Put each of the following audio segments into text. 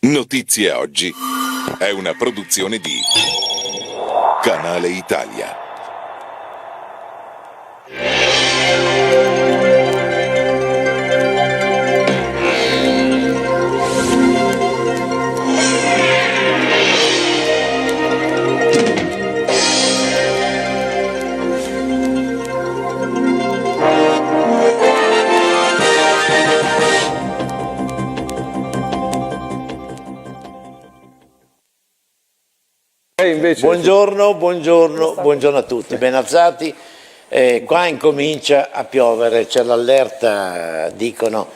Notizie Oggi è una produzione di Canale Italia. Buongiorno a tutti, ben alzati. Qua incomincia a piovere, c'è l'allerta, dicono,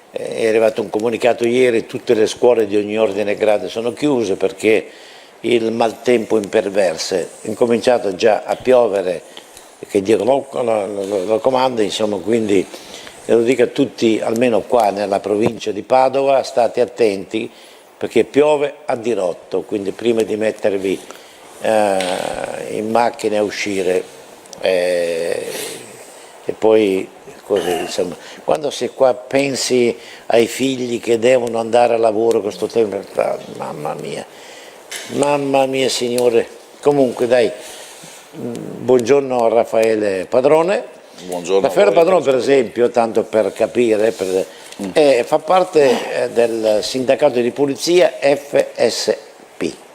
è arrivato un comunicato ieri, tutte le scuole di ogni ordine e grado sono chiuse perché il maltempo imperverse. È incominciato già a piovere, che Dio lo comanda, insomma, quindi lo dico a tutti, almeno qua nella provincia di Padova, state attenti perché piove a dirotto, quindi prima di mettervi in macchina a uscire e poi così, insomma, quando sei qua pensi ai figli che devono andare a lavoro questo tempo, mamma mia Signore. Comunque dai, buongiorno a Raffaele Padrone. Buongiorno. Raffaele Padrone, per esempio, tanto per capire, fa parte del sindacato di polizia FSP.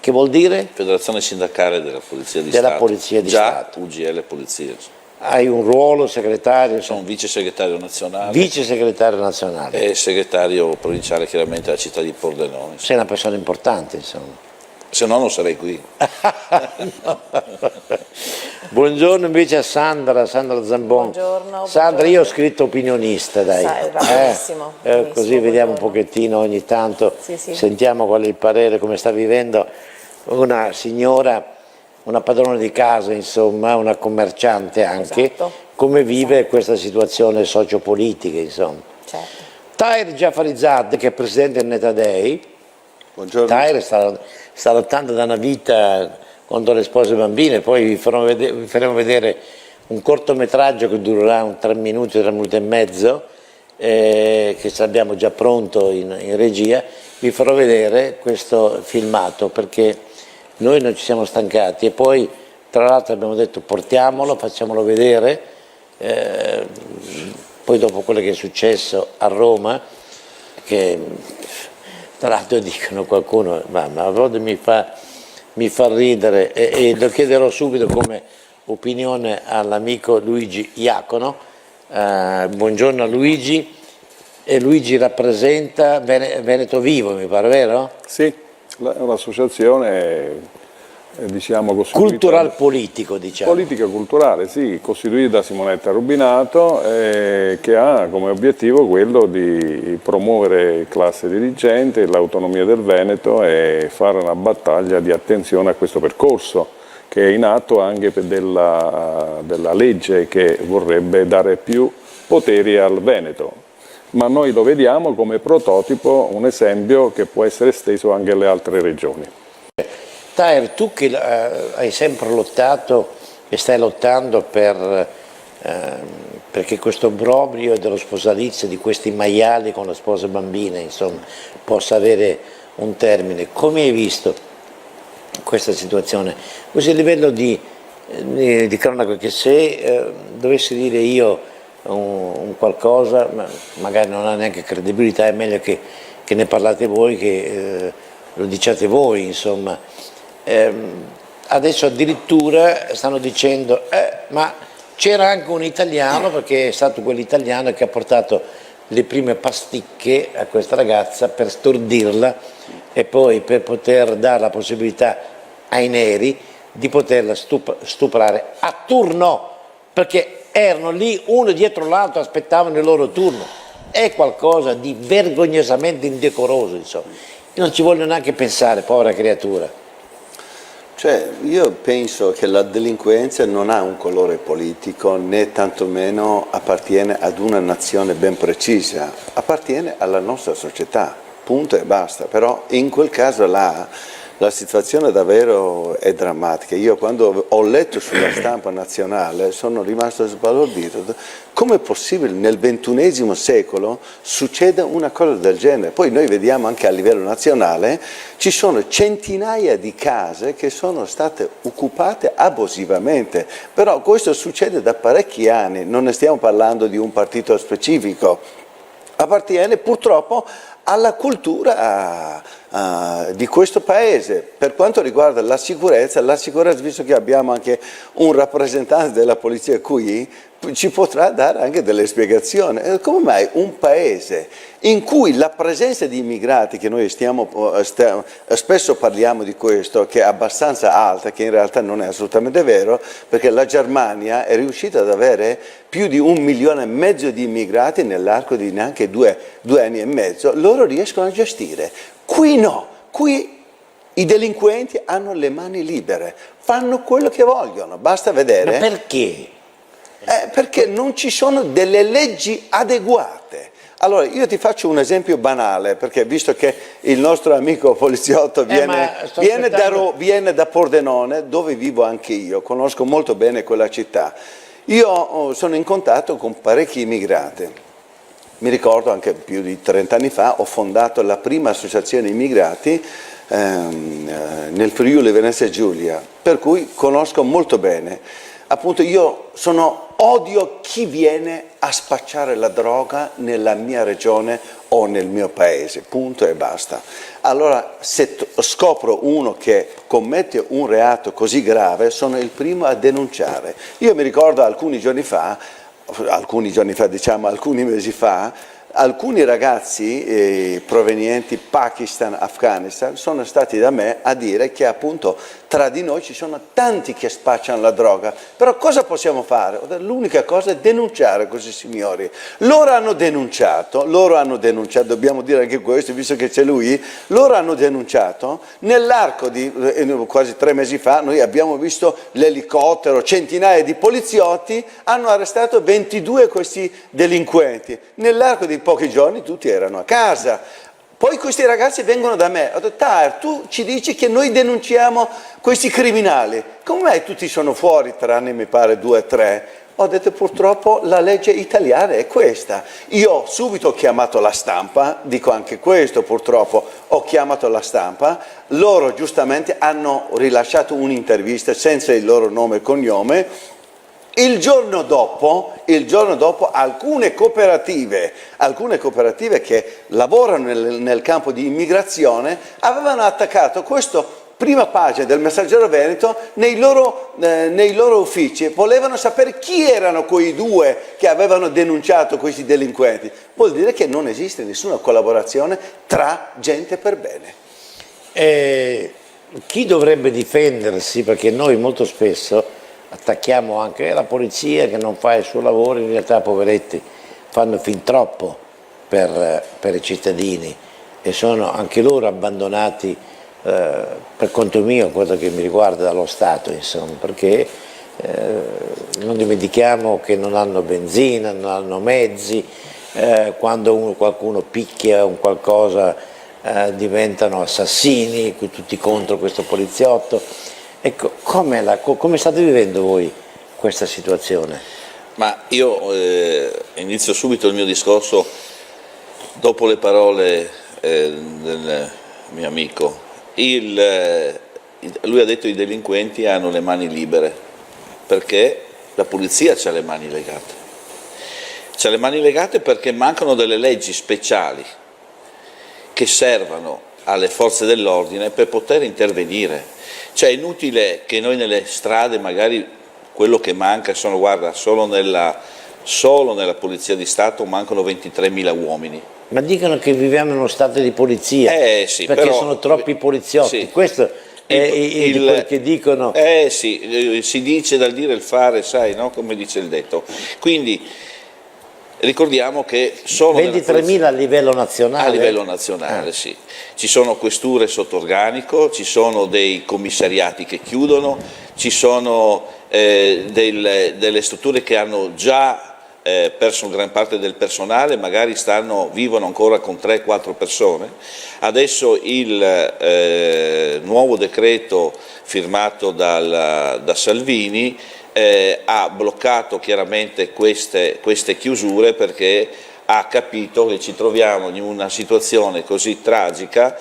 Che vuol dire? Federazione Sindacale della Polizia di Stato. Polizia di Stato. UGL Polizia. Hai un ruolo segretario? Sono vice segretario nazionale. Vice segretario nazionale. E segretario provinciale chiaramente della città di Pordenone. Sei una persona importante, insomma. Se no non sarei qui. No. Buongiorno invece a Sandra Zambon. Buongiorno. Sandra, io ho scritto opinionista, dai. Benissimo. Così vediamo un pochettino ogni tanto, sì. Sentiamo qual è il parere, come sta vivendo una signora, una padrona di casa, insomma, una commerciante anche, esatto. Come vive questa situazione sociopolitica, insomma. Certo. Tahir Jafarizad, che è presidente del Netadei. Buongiorno. Tahir sta lottando da una vita contro le spose bambine, poi vi faremo vedere un cortometraggio che durerà 3 minuti e mezzo, che abbiamo già pronto in regia. Vi farò vedere questo filmato perché noi non ci siamo stancati e poi tra l'altro abbiamo detto portiamolo, facciamolo vedere, poi dopo quello che è successo a Roma, che tra l'altro dicono qualcuno, ma a volte mi fa ridere e lo chiederò subito come opinione all'amico Luigi Iacono. Buongiorno a Luigi. E Luigi rappresenta Veneto Vivo, mi pare, vero? Sì, l'associazione diciamo cultural politico, diciamo. Politica culturale, sì, costituita da Simonetta Rubinato, che ha come obiettivo quello di promuovere classe dirigente, l'autonomia del Veneto e fare una battaglia di attenzione a questo percorso che è in atto anche per della legge che vorrebbe dare più poteri al Veneto. Ma noi lo vediamo come prototipo, un esempio che può essere esteso anche alle altre regioni. Tahir, tu che hai sempre lottato e stai lottando perché questo obbrobrio dello sposalizio di questi maiali con le spose bambine, insomma, possa avere un termine, come hai visto questa situazione? Così a livello di cronaca, che se dovessi dire io un qualcosa, magari non ha neanche credibilità, è meglio che ne parlate voi, che lo diciate voi, insomma. Adesso addirittura stanno dicendo ma c'era anche un italiano, perché è stato quell'italiano che ha portato le prime pasticche a questa ragazza per stordirla e poi per poter dare la possibilità ai neri di poterla stuprare a turno, perché erano lì uno dietro l'altro, aspettavano il loro turno. È qualcosa di vergognosamente indecoroso, insomma. Non ci voglio neanche pensare, povera creatura. Cioè, io penso che la delinquenza non ha un colore politico, né tantomeno appartiene ad una nazione ben precisa, appartiene alla nostra società, punto e basta. Però in quel caso là La situazione davvero è drammatica. Io quando ho letto sulla stampa nazionale sono rimasto sbalordito. Come è possibile nel XXI secolo succeda una cosa del genere? Poi noi vediamo anche a livello nazionale ci sono centinaia di case che sono state occupate abusivamente, però questo succede da parecchi anni, non ne stiamo parlando di un partito specifico, appartiene purtroppo alla cultura di questo paese. Per quanto riguarda la sicurezza, visto che abbiamo anche un rappresentante della polizia qui, ci potrà dare anche delle spiegazioni. Come mai un paese in cui la presenza di immigrati, che noi spesso parliamo di questo, che è abbastanza alta, che in realtà non è assolutamente vero, perché la Germania è riuscita ad avere più di 1,5 milioni di immigrati nell'arco di neanche due anni e mezzo, loro riescono a gestire. Qui no, qui i delinquenti hanno le mani libere, fanno quello che vogliono, basta vedere. Ma perché? Perché non ci sono delle leggi adeguate. Allora, io ti faccio un esempio banale, perché visto che il nostro amico poliziotto viene da Pordenone, dove vivo anche io, conosco molto bene quella città. Io sono in contatto con parecchi immigrati. Mi ricordo anche più di 30 anni fa ho fondato la prima associazione immigrati nel Friuli Venezia Giulia, per cui conosco molto bene. Appunto io odio chi viene a spacciare la droga nella mia regione o nel mio paese, punto e basta. Allora se scopro uno che commette un reato così grave, sono il primo a denunciare. Io mi ricordo alcuni mesi fa, alcuni ragazzi provenienti Pakistan, Afghanistan sono stati da me a dire che appunto tra di noi ci sono tanti che spacciano la droga, però cosa possiamo fare? L'unica cosa è denunciare questi signori. Loro hanno denunciato, dobbiamo dire anche questo, visto che c'è lui, loro hanno denunciato, nell'arco di quasi 3 mesi fa noi abbiamo visto l'elicottero, centinaia di poliziotti hanno arrestato 22 questi delinquenti, nell'arco di pochi giorni tutti erano a casa. Poi questi ragazzi vengono da me, ho detto Tahir, tu ci dici che noi denunciamo questi criminali, come mai tutti sono fuori, tranne mi pare 2 o 3? Ho detto purtroppo la legge italiana è questa. Io ho subito chiamato la stampa, dico anche questo purtroppo, ho chiamato la stampa, loro giustamente hanno rilasciato un'intervista senza il loro nome e cognome. Il giorno dopo alcune cooperative che lavorano nel campo di immigrazione avevano attaccato questa prima pagina del Messaggero Veneto nei loro uffici, volevano sapere chi erano quei 2 che avevano denunciato questi delinquenti. Vuol dire che non esiste nessuna collaborazione tra gente per bene. Chi dovrebbe difendersi, perché noi molto spesso attacchiamo anche la polizia che non fa il suo lavoro, in realtà poveretti fanno fin troppo per i cittadini e sono anche loro abbandonati per conto mio, quello che mi riguarda, dallo Stato, insomma, perché non dimentichiamo che non hanno benzina, non hanno mezzi, quando qualcuno picchia un qualcosa diventano assassini, tutti contro questo poliziotto. Ecco, come state vivendo voi questa situazione? Ma io inizio subito il mio discorso dopo le parole del mio amico. Lui ha detto che i delinquenti hanno le mani libere, perché la polizia ha le mani legate. Ha le mani legate perché mancano delle leggi speciali che servano alle forze dell'ordine per poter intervenire. Cioè è inutile che noi nelle strade magari quello che manca sono, guarda, solo nella Polizia di Stato mancano 23.000 uomini. Ma dicono che viviamo in uno stato di polizia, sì, perché però, sono troppi poliziotti, sì, questo è quello che dicono. Sì, si dice dal dire il fare, sai, no? Come dice il detto. Quindi ricordiamo che sono 23.000 a livello nazionale? A livello nazionale, sì. Ci sono questure sotto organico, ci sono dei commissariati che chiudono, ci sono delle strutture che hanno già perso gran parte del personale, magari vivono ancora con 3-4 persone. Adesso il nuovo decreto firmato da Salvini ha bloccato chiaramente queste chiusure, perché ha capito che ci troviamo in una situazione così tragica.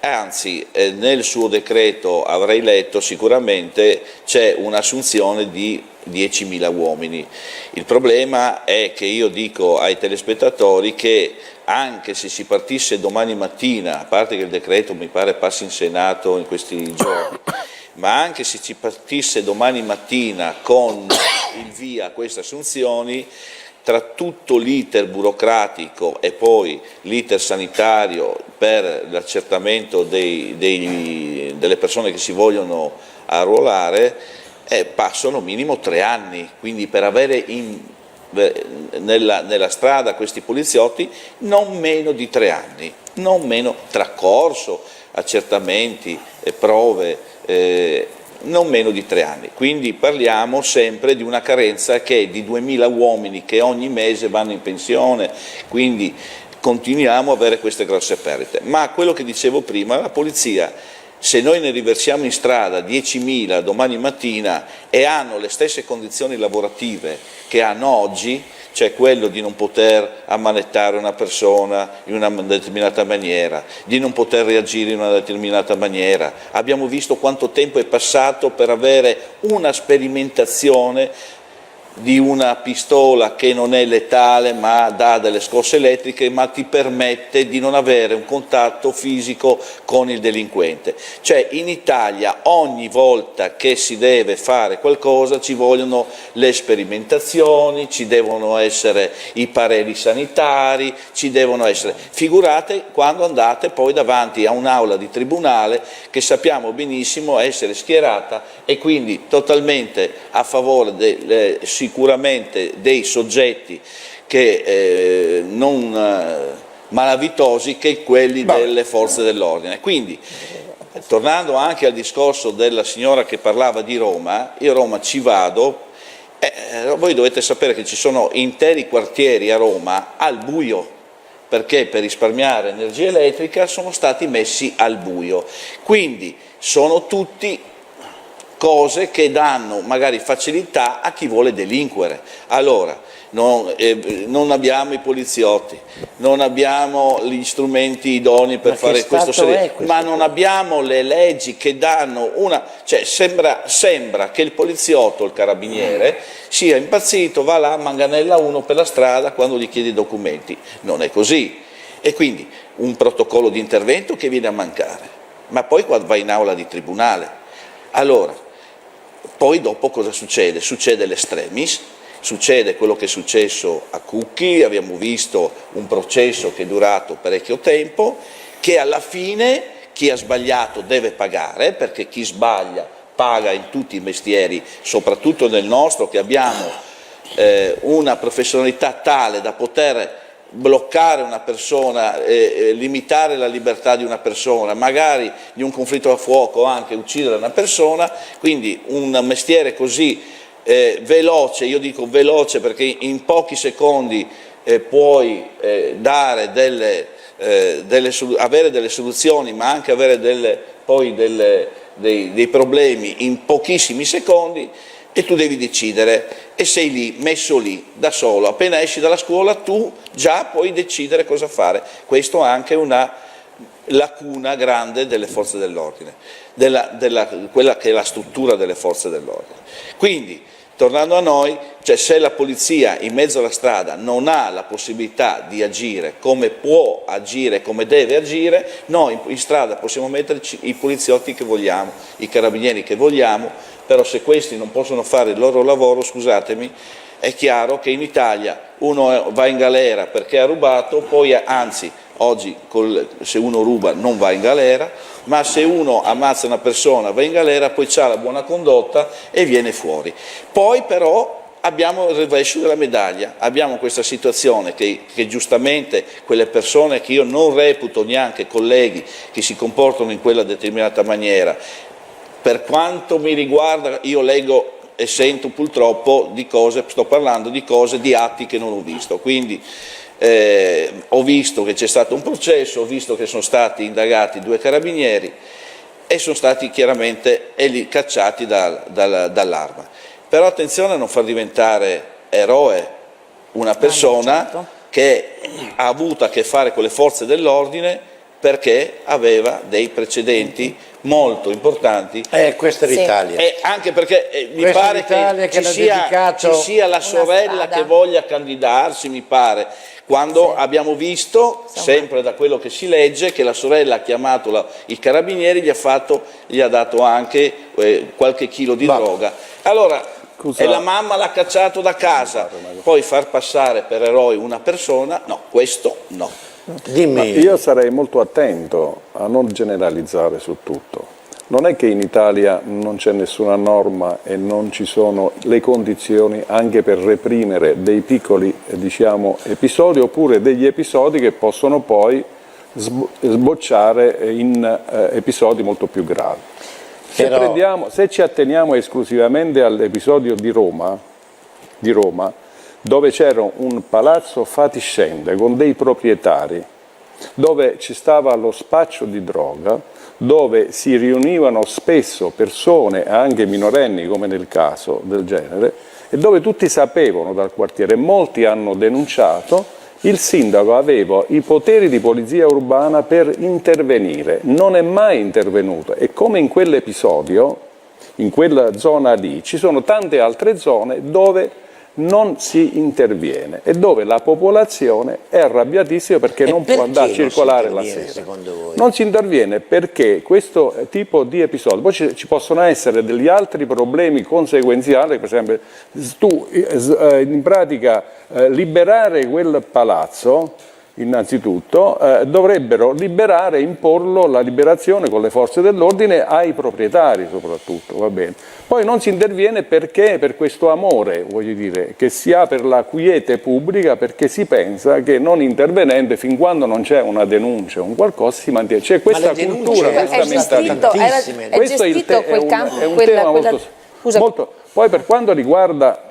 Anzi, nel suo decreto, avrei letto, sicuramente c'è un'assunzione di 10.000 uomini. Il problema è che io dico ai telespettatori che anche se si partisse domani mattina, a parte che il decreto mi pare passi in Senato in questi giorni, ma anche se si partisse domani mattina con il via a queste assunzioni, tra tutto l'iter burocratico e poi l'iter sanitario per l'accertamento delle persone che si vogliono arruolare, passano minimo 3 anni, quindi per avere nella strada questi poliziotti non meno di 3 anni, non meno, tra corso, accertamenti, prove, non meno di 3 anni, quindi parliamo sempre di una carenza che è di 2.000 uomini che ogni mese vanno in pensione, quindi continuiamo a avere queste grosse perdite. Ma quello che dicevo prima, la polizia, se noi ne riversiamo in strada 10.000 domani mattina e hanno le stesse condizioni lavorative che hanno oggi, cioè quello di non poter ammanettare una persona in una determinata maniera, di non poter reagire in una determinata maniera. Abbiamo visto quanto tempo è passato per avere una sperimentazione di una pistola che non è letale ma dà delle scosse elettriche, ma ti permette di non avere un contatto fisico con il delinquente. Cioè in Italia ogni volta che si deve fare qualcosa ci vogliono le sperimentazioni, ci devono essere i pareri sanitari, ci devono essere. Figurate quando andate poi davanti a un'aula di tribunale che sappiamo benissimo essere schierata e quindi totalmente a favore sicuramente dei soggetti che non malavitosi, che quelli delle forze dell'ordine. Quindi, tornando anche al discorso della signora che parlava di Roma, io a Roma ci vado, voi dovete sapere che ci sono interi quartieri a Roma al buio, perché per risparmiare energia elettrica sono stati messi al buio, quindi sono tutti cose che danno magari facilità a chi vuole delinquere. Allora, non abbiamo i poliziotti, non abbiamo gli strumenti idonei per fare questo, ma non abbiamo le leggi che danno una... Cioè sembra che il poliziotto, il carabiniere, sia impazzito, va là, manganella uno per la strada quando gli chiede i documenti. Non è così. E quindi un protocollo di intervento che viene a mancare. Ma poi quando va in aula di tribunale, allora, poi dopo cosa succede? Succede l'estremis, succede quello che è successo a Cucchi, abbiamo visto un processo che è durato parecchio tempo, che alla fine chi ha sbagliato deve pagare, perché chi sbaglia paga in tutti i mestieri, soprattutto nel nostro, che abbiamo una professionalità tale da poter bloccare una persona, limitare la libertà di una persona, magari di un conflitto a fuoco anche uccidere una persona, quindi un mestiere così veloce, io dico veloce perché in pochi secondi puoi dare avere delle soluzioni, ma anche avere dei problemi in pochissimi secondi, e tu devi decidere e sei lì, messo lì, da solo. Appena esci dalla scuola tu già puoi decidere cosa fare. Questo è anche una lacuna grande delle forze dell'ordine, quella che è la struttura delle forze dell'ordine. Quindi, tornando a noi, cioè se la polizia in mezzo alla strada non ha la possibilità di agire come può agire, come deve agire, noi in strada possiamo metterci i poliziotti che vogliamo, i carabinieri che vogliamo, però se questi non possono fare il loro lavoro, scusatemi, è chiaro che in Italia uno va in galera perché ha rubato, poi anzi oggi se uno ruba non va in galera, ma se uno ammazza una persona va in galera, poi c'ha la buona condotta e viene fuori. Poi però abbiamo il rovescio della medaglia, abbiamo questa situazione che giustamente quelle persone che io non reputo neanche colleghi che si comportano in quella determinata maniera, per quanto mi riguarda io leggo e sento purtroppo di cose, sto parlando di cose, di atti che non ho visto, quindi ho visto che c'è stato un processo, ho visto che sono stati indagati 2 carabinieri e sono stati chiaramente cacciati dall'arma. Però attenzione a non far diventare eroe una persona che ha avuto a che fare con le forze dell'ordine perché aveva dei precedenti molto importanti. Questa è l'Italia. E anche perché mi Questa pare l'Italia che che ci sia la sorella strada. che voglia candidarsi, mi pare, quando abbiamo visto, sempre da quello che si legge, che la sorella ha chiamato i carabinieri, gli ha dato anche qualche chilo di droga. Allora, e la mamma l'ha cacciato da casa, poi far passare per eroe una persona, no, questo no. Dimmi. Io sarei molto attento a non generalizzare su tutto. Non è che in Italia non c'è nessuna norma e non ci sono le condizioni anche per reprimere dei piccoli episodi oppure degli episodi che possono poi sbocciare in episodi molto più gravi. Se ci atteniamo esclusivamente all'episodio di Roma, dove c'era un palazzo fatiscente con dei proprietari, dove ci stava lo spaccio di droga, dove si riunivano spesso persone, anche minorenni come nel caso del genere, e dove tutti sapevano dal quartiere, molti hanno denunciato, il sindaco aveva i poteri di polizia urbana per intervenire, non è mai intervenuto e come in quell'episodio, in quella zona lì, ci sono tante altre zone dove non si interviene e dove la popolazione è arrabbiatissima perché non può andare a circolare la sera. Secondo voi? Non si interviene perché questo tipo di episodi, poi ci possono essere degli altri problemi conseguenziali, per esempio tu in pratica liberare quel palazzo, innanzitutto dovrebbero liberare, imporlo la liberazione con le forze dell'ordine ai proprietari soprattutto, va bene. Poi non si interviene perché per questo amore, voglio dire, che si ha per la quiete pubblica, perché si pensa che non intervenendo fin quando non c'è una denuncia o un qualcosa si mantiene. C'è questa cultura, questa mentalità. È gestito quel campo, è un tema molto. Poi per quanto riguarda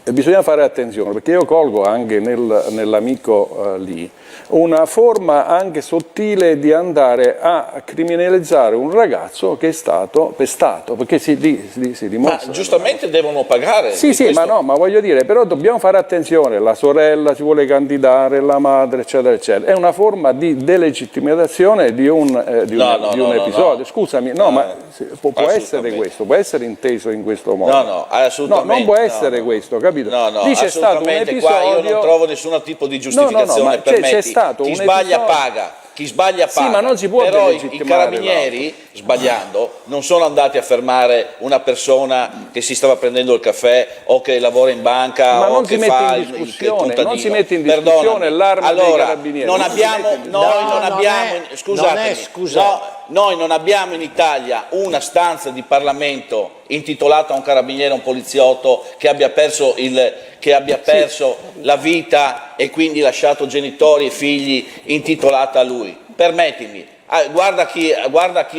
bisogna fare attenzione, perché io colgo anche nell'amico lì una forma anche sottile di andare a criminalizzare un ragazzo che è stato pestato, perché si dimostra. Ma giustamente devono pagare. Sì, ma voglio dire, però dobbiamo fare attenzione, la sorella si vuole candidare, la madre, eccetera, eccetera. È una forma di delegittimazione di un episodio. Scusami, ma può essere questo, può essere inteso in questo modo. No, assolutamente. No, non può essere questo, capito? No, lì c'è stato un episodio. Qua io non trovo nessun tipo di giustificazione, permetti. Chi sbaglia paga. Chi sbaglia paga. Sì, ma non si può però i carabinieri, sbagliando, non sono andati a fermare una persona che si stava prendendo il caffè o che lavora in banca ma o non che si mette fa in discussione, non si mette in discussione Perdonami. l'arma allora, dei carabinieri. Noi non abbiamo in Italia una stanza di Parlamento intitolata a un carabiniere, a un poliziotto che abbia perso la vita e quindi lasciato genitori e figli, intitolata a lui. Permettimi, guarda chi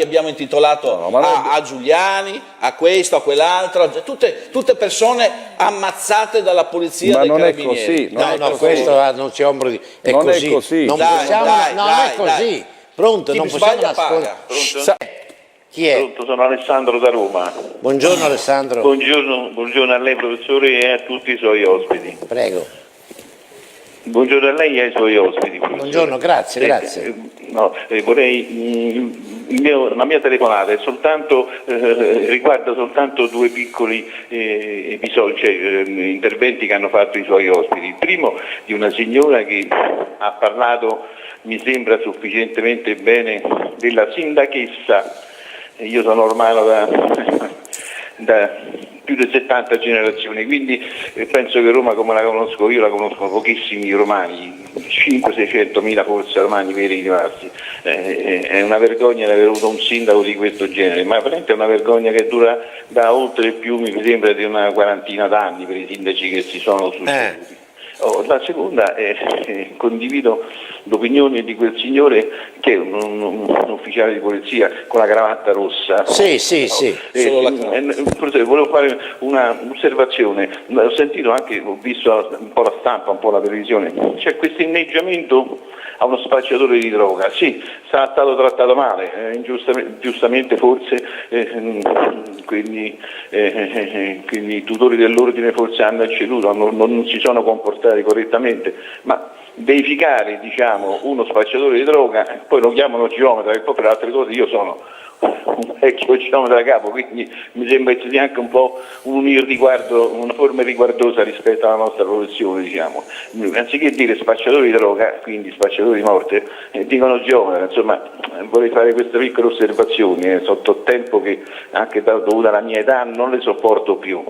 abbiamo intitolato a Giuliani, a questo, a quell'altro, tutte persone ammazzate dalla polizia dei carabinieri. Non è così. Questo non c'è ombra di... È non così. è così. Non è così. Pronto, Chi non possiamo nascondere. Chi è? Pronto, sono Alessandro da Roma. Buongiorno Alessandro. Buongiorno a lei professore e a tutti i suoi ospiti. Prego. Buongiorno a lei e ai suoi ospiti. Professore. Buongiorno, grazie. La mia telefonata è riguarda soltanto 2 piccoli episodi, interventi che hanno fatto i suoi ospiti. Il primo di una signora che ha parlato, mi sembra sufficientemente bene, della sindachessa. Io sono romano da più di 70 generazioni, quindi penso che Roma come la conosco io la conoscono pochissimi romani, 500-600 mila forse romani veri rimasti. È una vergogna di aver avuto un sindaco di questo genere, ma veramente è una vergogna che dura da oltre più, mi sembra, di una quarantina d'anni per i sindaci che si sono succeduti. La seconda è condivido l'opinione di quel signore che è un ufficiale di polizia con la cravatta rossa. Sì. Solo la cravatta. Forse volevo fare un'osservazione, ho sentito anche, ho visto un po' la stampa, un po' la televisione, c'è questo inneggiamento a uno spacciatore di droga, sì, sarà stato trattato male, giustamente forse, quindi i tutori dell'ordine forse hanno ceduto, non si sono comportati correttamente, ma verificare uno spacciatore di droga, poi lo chiamano geometra, e poi per altre cose io sono un vecchio geometra da capo, quindi mi sembra che sia anche un po' una forma riguardosa rispetto alla nostra professione, anziché dire spacciatori di droga, quindi spacciatori di morte, dicono geometra. Insomma, vorrei fare queste piccole osservazioni, sotto tempo che anche dovuta alla mia età non le sopporto più.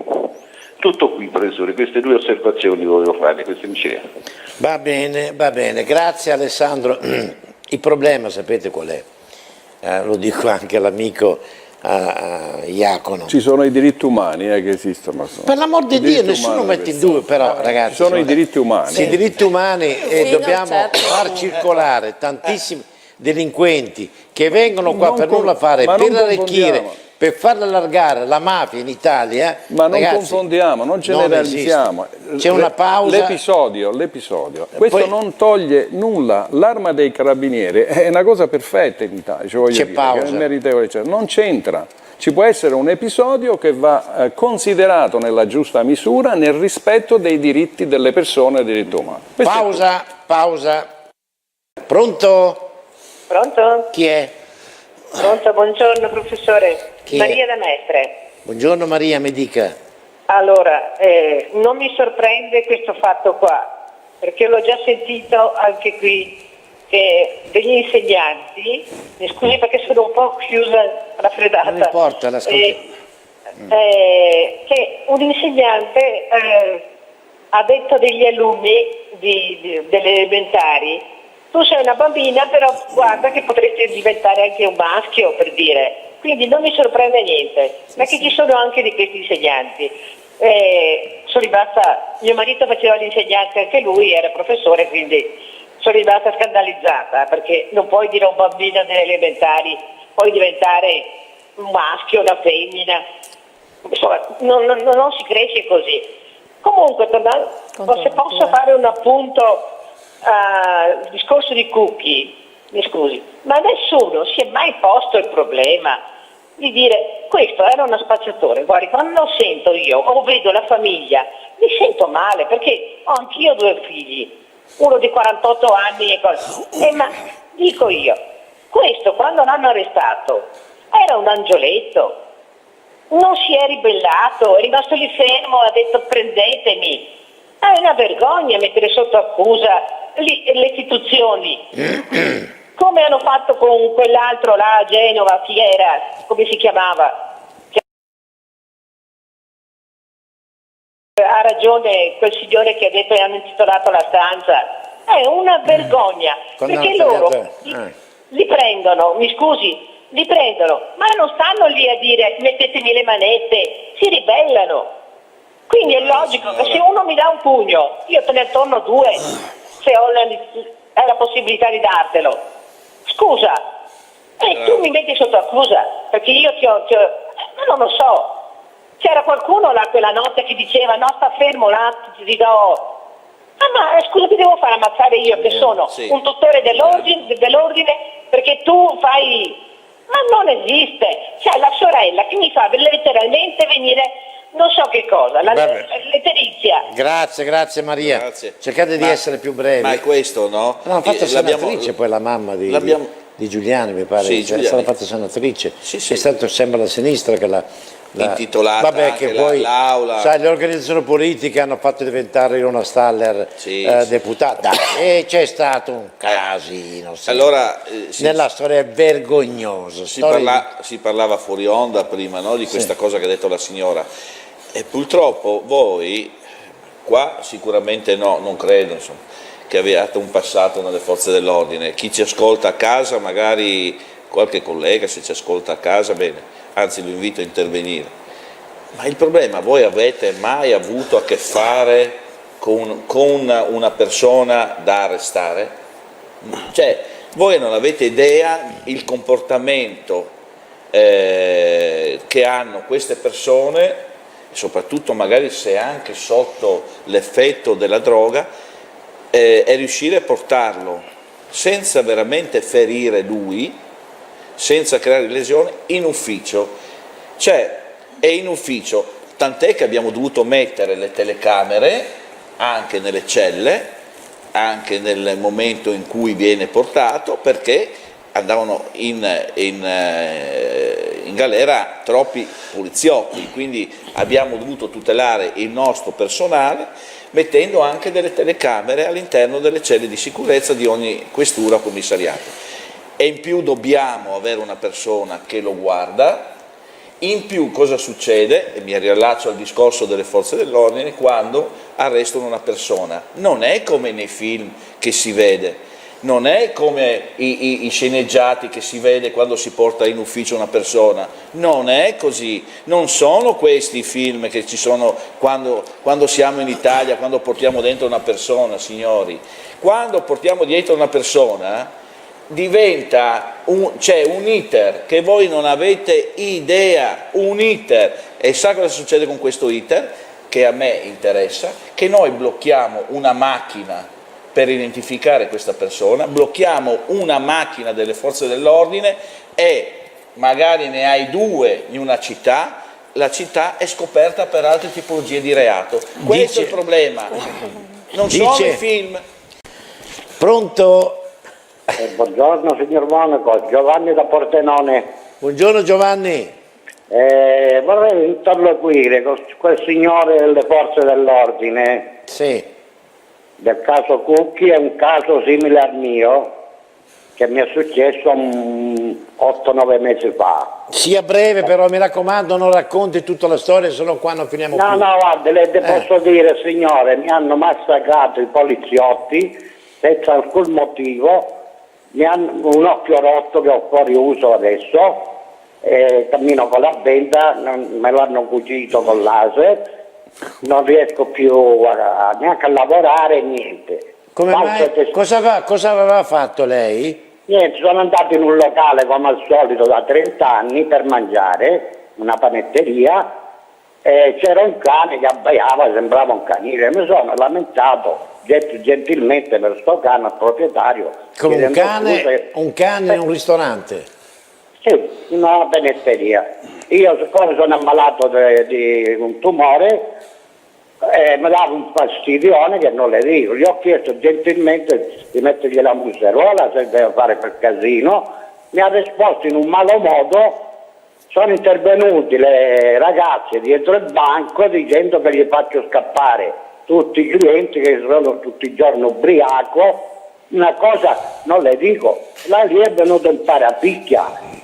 Tutto qui, professore, queste 2 osservazioni volevo fare, queste insieme. Va bene, grazie Alessandro. Il problema sapete qual è? Lo dico anche all'amico Iacono. Ci sono i diritti umani che esistono. Per l'amor di Dio, nessuno mette in dubbio, però ragazzi. Ci sono i diritti umani. Sì, i diritti umani e dobbiamo certo. far circolare tantissimi delinquenti che vengono qua per nulla fare, ma per non arricchire, confondiamo. per far allargare la mafia in Italia. Ma non ragazzi, confondiamo, non generalizziamo. C'è una pausa. L'episodio. Questo poi, non toglie nulla. L'arma dei carabinieri è una cosa perfetta in Italia, c'è pausa. che è meritevole, non c'entra. Ci può essere un episodio che va considerato nella giusta misura, nel rispetto dei diritti delle persone e dei diritti umani. Pausa. Pronto? Pronto? Chi è? Pronto, buongiorno professore. Chi è? Maria da Mestre. Buongiorno Maria, mi dica. Allora, non mi sorprende questo fatto qua, perché l'ho già sentito anche qui, che degli insegnanti, mi scusi perché sono un po' chiusa, raffreddata. Non importa, l'ascolto. Che un insegnante ha detto degli alunni delle elementari: tu sei una bambina, però guarda che potresti diventare anche un maschio, per dire. Quindi non mi sorprende niente, perché ci sono anche di questi insegnanti. Sono rimasta, mio marito faceva l'insegnante anche lui, era professore, quindi sono rimasta scandalizzata, perché non puoi dire a un bambino delle elementari, puoi diventare un maschio, una femmina. Insomma, non si cresce così. Comunque, se posso fare un appunto al discorso di Cucchi, mi scusi, ma nessuno si è mai posto il problema di dire questo era uno spacciatore. Guardi, quando lo sento io o vedo la famiglia mi sento male, perché ho anch'io 2 figli, uno di 48 anni e ma dico io, questo quando l'hanno arrestato era un angioletto, non si è ribellato, è rimasto lì fermo, ha detto prendetemi. È una vergogna mettere sotto accusa le istituzioni, come hanno fatto con quell'altro là a Genova, chi era, come si chiamava? Ha ragione quel signore che ha detto che hanno intitolato la stanza, è una vergogna, perché loro li prendono, mi scusi, li prendono, ma non stanno lì a dire mettetemi le manette, si ribellano. Quindi è logico che se uno mi dà un pugno, io te ne torno 2, se ho la possibilità di dartelo. Scusa, tu mi metti sotto accusa, perché io non lo so. C'era qualcuno là quella notte che diceva no, sta fermo là, ti do. Ma scusa, ti devo fare ammazzare io che sono un dottore dell'ordine perché tu fai. Ma non esiste. C'è la sorella che mi fa letteralmente venire non so che cosa, la letterizia. Grazie Maria. Grazie. Cercate di essere più brevi. Ma è questo, no? No, fatta senatrice poi la mamma di Giuliani, mi pare, Sì, è stata fatta senatrice. Sì. È stato, sembra, la sinistra che l'ha intitolata vabbè, che poi l'aula. sai, le organizzazioni politiche hanno fatto diventare Ilona Staller deputata e c'è stato un casino allora, nella storia vergognosa. Si parlava fuori onda prima, no, di questa cosa che ha detto la signora, e purtroppo voi qua sicuramente no, non credo insomma, che abbiate un passato nelle forze dell'ordine. Chi ci ascolta a casa, magari qualche collega se ci ascolta a casa, bene, anzi lo invito a intervenire. Ma il problema, voi avete mai avuto a che fare con una persona da arrestare? Cioè, voi non avete idea il comportamento che hanno queste persone, soprattutto magari se anche sotto l'effetto della droga, e riuscire a portarlo senza veramente ferire lui, senza creare lesioni, in ufficio. Cioè, è in ufficio, tant'è che abbiamo dovuto mettere le telecamere anche nelle celle, anche nel momento in cui viene portato, perché andavano in galera troppi poliziotti, quindi abbiamo dovuto tutelare il nostro personale mettendo anche delle telecamere all'interno delle celle di sicurezza di ogni questura o commissariato. E in più dobbiamo avere una persona che lo guarda. In più cosa succede? E mi riallaccio al discorso delle forze dell'ordine: quando arrestano una persona non è come nei film che si vede, non è come i sceneggiati che si vede quando si porta in ufficio una persona, non è così, non sono questi i film che ci sono quando siamo in Italia, quando portiamo dentro una persona, signori. Quando portiamo dietro una persona c'è un iter che voi non avete idea, un iter, e sa cosa succede con questo iter? Che a me interessa, che noi blocchiamo una macchina per identificare questa persona, blocchiamo una macchina delle forze dell'ordine e magari ne hai due in una città, la città è scoperta per altre tipologie di reato. Questo è il problema, non sono i film. Pronto? Buongiorno signor Monaco, Giovanni da Pordenone. Buongiorno Giovanni. Vorrei interloquire con quel signore delle forze dell'ordine. Sì. Del caso Cucchi, è un caso simile al mio che mi è successo 8-9 mesi fa. Sia breve però, mi raccomando, non racconti tutta la storia, se no qua non finiamo più. No, guarda, le posso dire, signore, mi hanno massacrato i poliziotti senza alcun motivo, mi hanno un occhio rotto che ho fuori uso adesso, cammino con la benda, me l'hanno cucito con laser, non riesco più neanche a lavorare, niente. Come mai? Cosa aveva fatto lei? Niente, sono andato in un locale come al solito da 30 anni per mangiare, una panetteria, e c'era un cane che abbaiava, sembrava un canile. Mi sono lamentato gentilmente per sto cane al proprietario. Come un cane in un ristorante? Sì, in una panetteria. Io, siccome sono ammalato di un tumore, mi dava un fastidione che non le dico. Gli ho chiesto gentilmente di mettergli la museruola se deve fare quel casino, mi ha risposto in un malo modo. Sono intervenuti le ragazze dietro il banco dicendo che gli faccio scappare tutti i clienti, che sono tutti i giorni ubriaco. Una cosa non le dico, lì è venuto un parapicchia.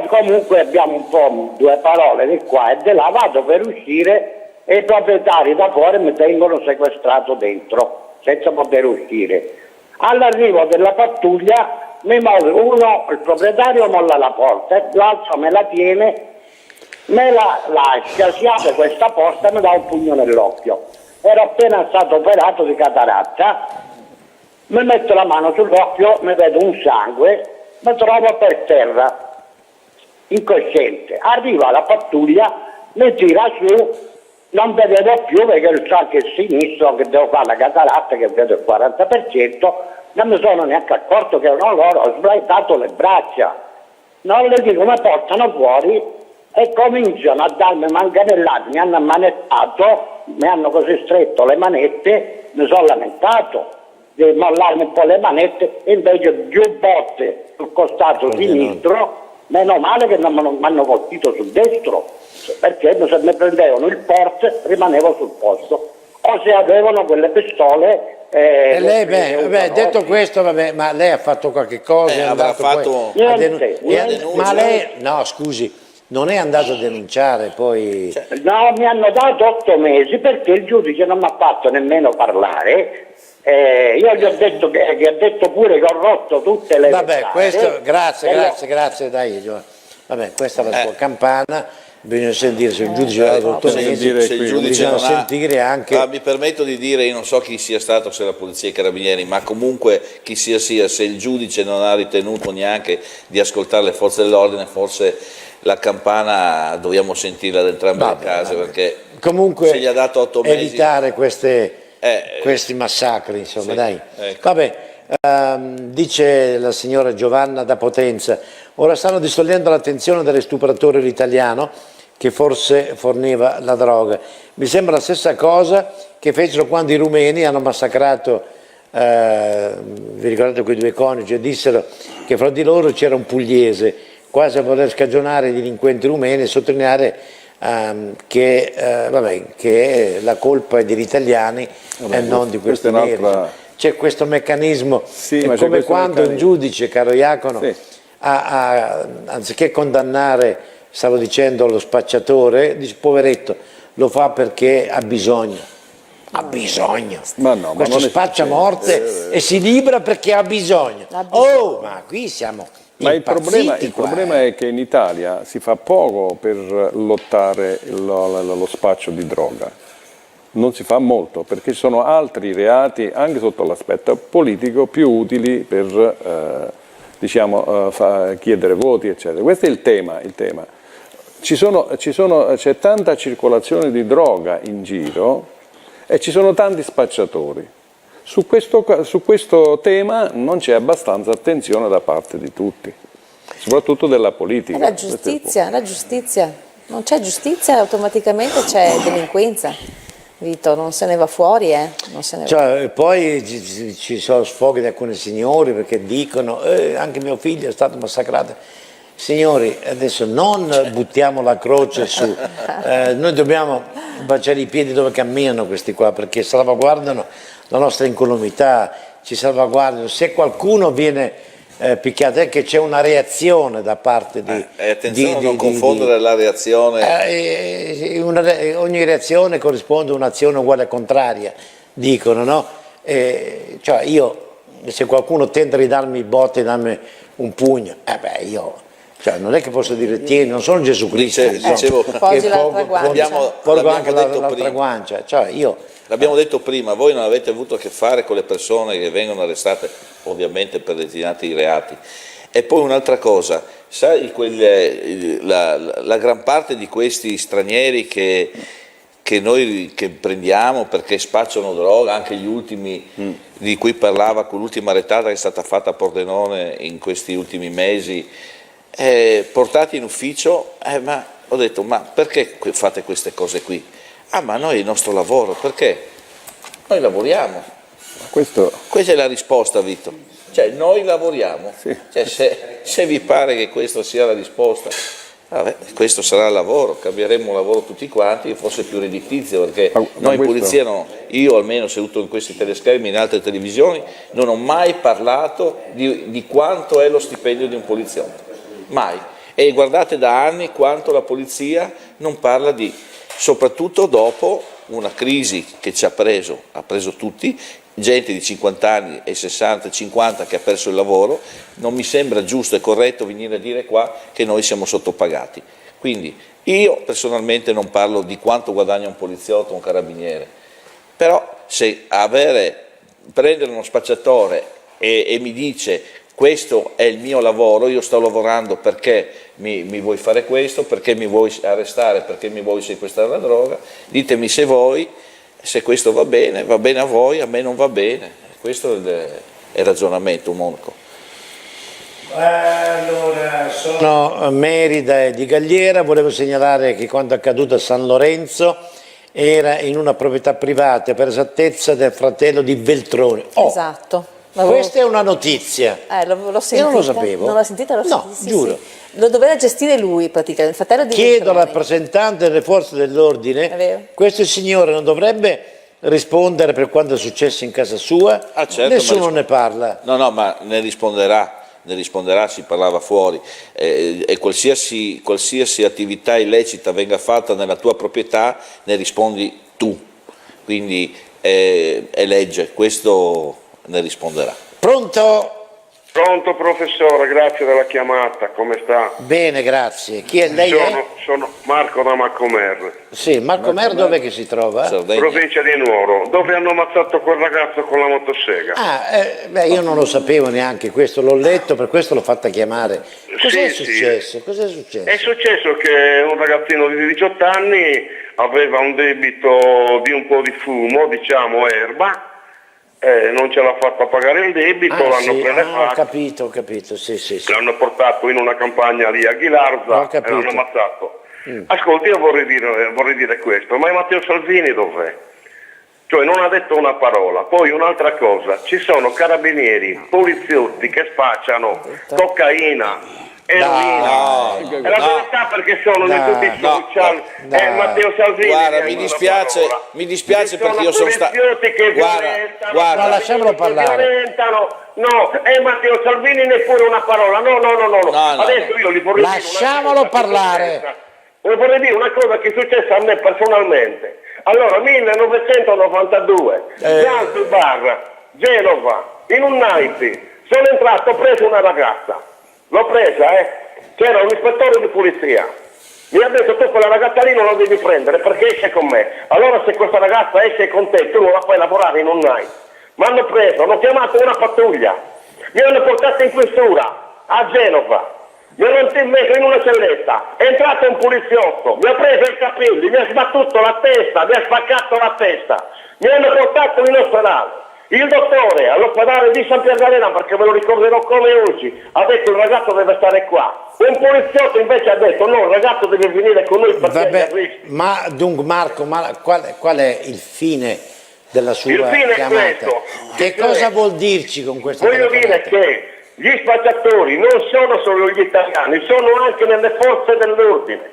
Comunque abbiamo un po' due parole di qua e di là, vado per uscire e i proprietari da fuori mi tengono sequestrato dentro senza poter uscire. All'arrivo della pattuglia il proprietario molla la porta e l'altro me la tiene, me la lascia, si apre questa porta e mi dà un pugno nell'occhio. Ero appena stato operato di cataratta, mi metto la mano sull'occhio, mi vedo un sangue, mi trovo per terra incosciente. Arriva la pattuglia, mi tira su, non vedevo più perché il sangue sinistro che devo fare la cataratta, che vedo il 40%, non mi sono neanche accorto che erano loro, ho sbraitato le braccia. Non le dico, mi portano fuori e cominciano a darmi manganellate, mi hanno ammanettato, mi hanno così stretto le manette, mi sono lamentato di mollarmi un po' le manette, e invece giù botte sul costato sinistro. Meno male che non mi hanno colpito sul destro, perché se mi prendevano il porte rimanevo sul posto. O se avevano quelle pistole. Lei, detto questo, ma lei ha fatto qualche cosa? Avrà fatto niente. Ma lei, no scusi, non è andato a denunciare poi? No, mi hanno dato 8 mesi perché il giudice non mi ha fatto nemmeno parlare. Io gli ho detto che ha detto pure che ho rotto tutte le vabbè, questo, grazie, dai Giovanni. Vabbè, questa è la sua campana, bisogna sentire se il giudice ha dato 8 mesi, se il giudice non ha, sentire anche... mi permetto di dire, io non so chi sia stato, se la polizia e i carabinieri, ma comunque chi sia, se il giudice non ha ritenuto neanche di ascoltare le forze dell'ordine, forse la campana dobbiamo sentirla da entrambe le case, perché comunque se gli ha dato 8 mesi... evitare questi massacri, insomma, sì, dai. ecco. Vabbè, dice la signora Giovanna da Potenza, ora stanno distogliendo l'attenzione dallo stupratore l'italiano che forse forniva la droga. Mi sembra la stessa cosa che fecero quando i rumeni hanno massacrato, vi ricordate quei due coniugi, e dissero che fra di loro c'era un pugliese, quasi a voler scagionare i delinquenti rumeni e sottolineare che la colpa è degli italiani e non di questi neri. C'è questo meccanismo, è come quando un giudice, caro Iacono, anziché condannare, stavo dicendo, lo spacciatore, dice poveretto, lo fa perché ha bisogno. Ha bisogno. Questo spaccia morte e si libera perché ha bisogno. Oh, ma qui siamo... Ma il problema è che in Italia si fa poco per lottare lo spaccio di droga, non si fa molto perché ci sono altri reati anche sotto l'aspetto politico più utili per chiedere voti, eccetera. Questo è il tema. C'è tanta circolazione di droga in giro e ci sono tanti spacciatori. Su questo tema non c'è abbastanza attenzione da parte di tutti, soprattutto della politica. La giustizia, non c'è giustizia, automaticamente c'è delinquenza. Vito, non se ne va fuori, Poi ci sono sfoghi di alcuni signori perché dicono anche mio figlio è stato massacrato. Signori, adesso non buttiamo la croce su, noi dobbiamo baciare i piedi dove camminano questi qua, perché salvaguardano la nostra incolumità, ci salvaguardano. Se qualcuno viene picchiato è che c'è una reazione da parte di... attenzione a non confondere la reazione... ogni reazione corrisponde a un'azione uguale e contraria, dicono, no? Cioè io, se qualcuno tenta di darmi botte e darmi un pugno, cioè, non è che posso dire tieni, non sono Gesù Cristo, porgo anche l'altra guancia, cioè io... L'abbiamo detto prima, voi non avete avuto a che fare con le persone che vengono arrestate, ovviamente per determinati reati. E poi un'altra cosa, sai, la gran parte di questi stranieri che noi prendiamo perché spacciano droga, anche gli ultimi di cui parlava con l'ultima retata che è stata fatta a Pordenone in questi ultimi mesi, portati in ufficio, ma ho detto, ma perché fate queste cose qui? Ma noi è il nostro lavoro, perché? Noi lavoriamo. Questa è la risposta, Vito. Cioè, noi lavoriamo. Sì. Cioè, se vi pare che questa sia la risposta, vabbè, questo sarà il lavoro, cambieremo lavoro tutti quanti, forse più redditizio, perché noi in polizia, io almeno seduto in questi teleschermi, in altre televisioni, non ho mai parlato di quanto è lo stipendio di un poliziotto. Mai. E guardate da anni quanto la polizia non parla soprattutto dopo una crisi che ha preso tutti, gente di 50 anni e 60, 50 che ha perso il lavoro, non mi sembra giusto e corretto venire a dire qua che noi siamo sottopagati. Quindi io personalmente non parlo di quanto guadagna un poliziotto o un carabiniere, però se prendere uno spacciatore e mi dice questo è il mio lavoro, io sto lavorando perché mi vuoi fare questo, perché mi vuoi arrestare, perché mi vuoi sequestrare la droga, ditemi se questo va bene a voi, a me non va bene. Questo è il ragionamento unico. Allora, sono Merida e di Galliera, volevo segnalare che quando è accaduto a San Lorenzo era in una proprietà privata, per esattezza del fratello di Veltroni. Esatto. Questa è una notizia. L'ho sentita. Io non lo sapevo. Non l'ha sentita? No, giuro. Sì. Lo doveva gestire lui praticamente, il fratello di Chiedo al rappresentante delle forze dell'ordine, questo signore non dovrebbe rispondere per quanto è successo in casa sua? Certo, nessuno ne parla. No, ma ne risponderà, si parlava fuori, e qualsiasi attività illecita venga fatta nella tua proprietà ne rispondi tu, quindi è legge, questo ne risponderà. Pronto? Pronto professore, grazie della chiamata, come sta? Bene, grazie. Chi è lei? Sono Marco da Maccomer. Sì, Maccomer dov'è che si trova? Provincia di Nuoro, dove hanno ammazzato quel ragazzo con la motosega. Io non lo sapevo neanche questo, l'ho letto, per questo l'ho fatta chiamare. Cos'è successo? Cos'è successo? È successo che un ragazzino di 18 anni aveva un debito di un po' di fumo, diciamo erba, non ce l'ha fatta pagare il debito, l'hanno Ho capito, sì. L'hanno portato in una campagna lì a Ghilarza e l'hanno ammazzato. Ascolti, io vorrei dire questo, ma Matteo Salvini dov'è? Cioè non ha detto una parola. Poi un'altra cosa, ci sono carabinieri, poliziotti che spacciano cocaina, eroina, è la verità, perché sono in tutti i social, Matteo Salvini. Guarda, mi dispiace perché io sono stato. Guarda, lasciamolo parlare. Matteo Salvini neppure una parola. No. Adesso io li vorrei lasciamolo parlare. Vorrei dire una cosa che è successa a me personalmente. Allora, 1992, Zanzibar, Genova, in un night, sono entrato, ho preso una ragazza. L'ho presa, c'era un ispettore di polizia. Mi ha detto: tu quella ragazza lì non la devi prendere perché esce con me. Allora se questa ragazza esce con te, tu non la fai lavorare in un night. Mi hanno preso, hanno chiamato una pattuglia, mi hanno portato in questura a Genova, mi hanno messo in una celletta, è entrato un poliziotto, mi ha preso i capelli, mi ha sbattuto la testa, mi ha spaccato la testa, mi hanno portato in ospedale. Il dottore all'ospedale di San Piergalena, perché me lo ricorderò come oggi, ha detto: il ragazzo deve stare qua. Un poliziotto invece ha detto: no, il ragazzo deve venire con noi perché è a rischio. Ma dunque Marco, qual è il fine della sua chiamata? È questo. Che cosa vuol dirci con questa Voglio dire che gli spacciatori non sono solo gli italiani, sono anche nelle forze dell'ordine.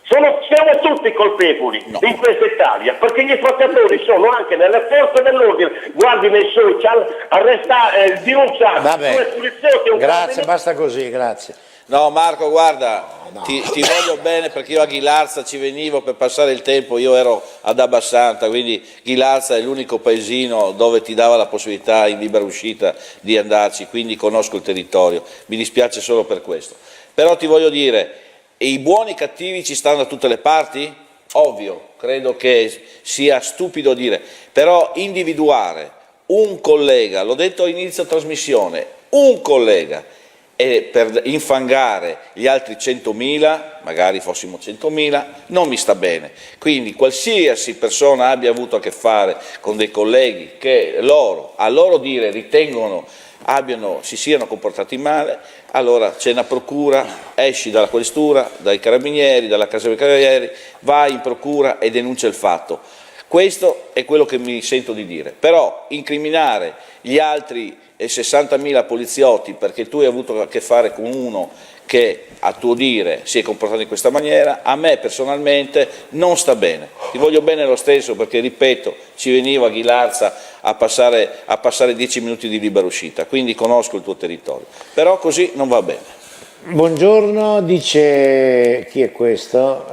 Siamo tutti colpevoli in questa Italia, perché gli spacciatori sono anche nelle forze dell'ordine. Guardi nei social, denunciati. Vabbè, grazie, basta così, grazie. No Marco, guarda, ti voglio bene perché io a Ghilarza ci venivo per passare il tempo, io ero ad Abbasanta, quindi Ghilarza è l'unico paesino dove ti dava la possibilità in libera uscita di andarci, quindi conosco il territorio, mi dispiace solo per questo. Però ti voglio dire, i buoni e i cattivi ci stanno da tutte le parti? Ovvio, credo che sia stupido dire, però individuare un collega, l'ho detto all'inizio trasmissione, un collega, e per infangare gli altri 100.000, magari fossimo 100.000, non mi sta bene. Quindi qualsiasi persona abbia avuto a che fare con dei colleghi che a loro dire ritengono si siano comportati male, allora c'è una procura, esci dalla questura, dai carabinieri, dalla casa dei carabinieri, vai in procura e denuncia il fatto. Questo è quello che mi sento di dire, però incriminare gli altri 60.000 poliziotti perché tu hai avuto a che fare con uno che a tuo dire si è comportato in questa maniera, a me personalmente non sta bene. Ti voglio bene lo stesso perché, ripeto, ci venivo a Ghilarza a passare 10 minuti di libera uscita, quindi conosco il tuo territorio, però così non va bene. Buongiorno, dice, chi è questo?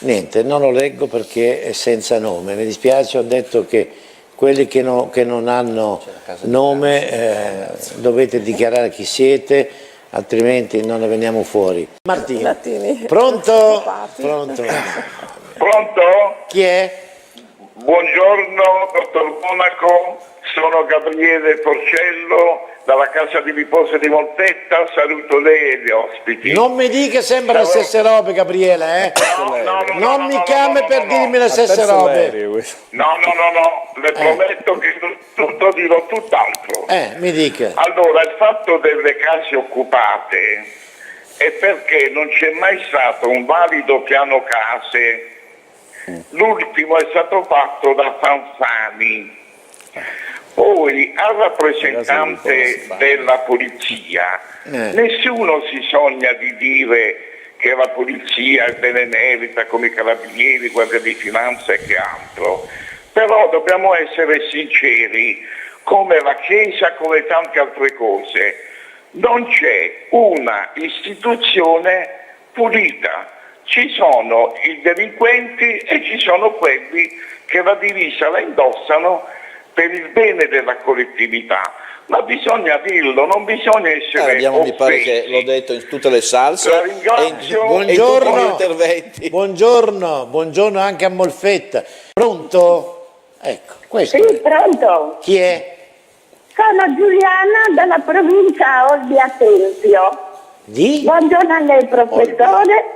Niente, non lo leggo perché è senza nome, mi dispiace, ho detto che quelli che non hanno nome dovete dichiarare chi siete, altrimenti non ne veniamo fuori. Martini. Pronto? Pronto? Chi è? Buongiorno, dottor Monaco, sono Gabriele Porcello dalla casa di riposo di Montetta, saluto lei e gli ospiti. Non mi dica sempre le stesse robe, Gabriele, non mi chiami per dirmi le stesse robe. No, le prometto che tutto dirò tutt'altro. Mi dica. Allora, il fatto delle case occupate è perché non c'è mai stato un valido piano case. L'ultimo è stato fatto da Fanfani. Poi al rappresentante della polizia, nessuno si sogna di dire che la polizia è benemerita come i carabinieri, guardia di finanza e che altro, però dobbiamo essere sinceri, come la Chiesa, come tante altre cose, non c'è una istituzione pulita, ci sono i delinquenti e ci sono quelli che la divisa la indossano per il bene della collettività. Ma bisogna dirlo, non bisogna essere mi pare offesi. che l'ho detto in tutte le salse La ringrazio. e in tutti gli Buongiorno, interventi. buongiorno anche a Molfetta. Pronto? Ecco, questo. Sì, pronto. Chi è? Sono Giuliana dalla provincia Olbia Tempio. Di? Buongiorno a lei professore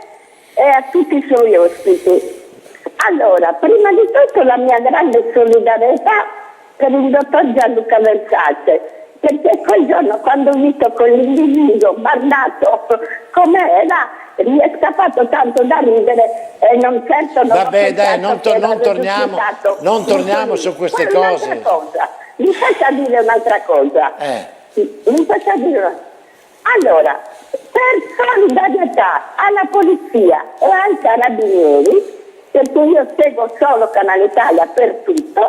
e a tutti i suoi ospiti. Allora, prima di tutto la mia grande solidarietà per il dottor Gianluca Versace, perché quel giorno quando ho visto quell'individuo bardato com'era, mi è scappato tanto da ridere e non certo non Vabbè, dai, non torniamo su queste cose. Mi faccia dire un'altra cosa. Mi faccia dire allora, per solidarietà alla polizia e ai carabinieri, perché io seguo solo Canale Italia per tutto,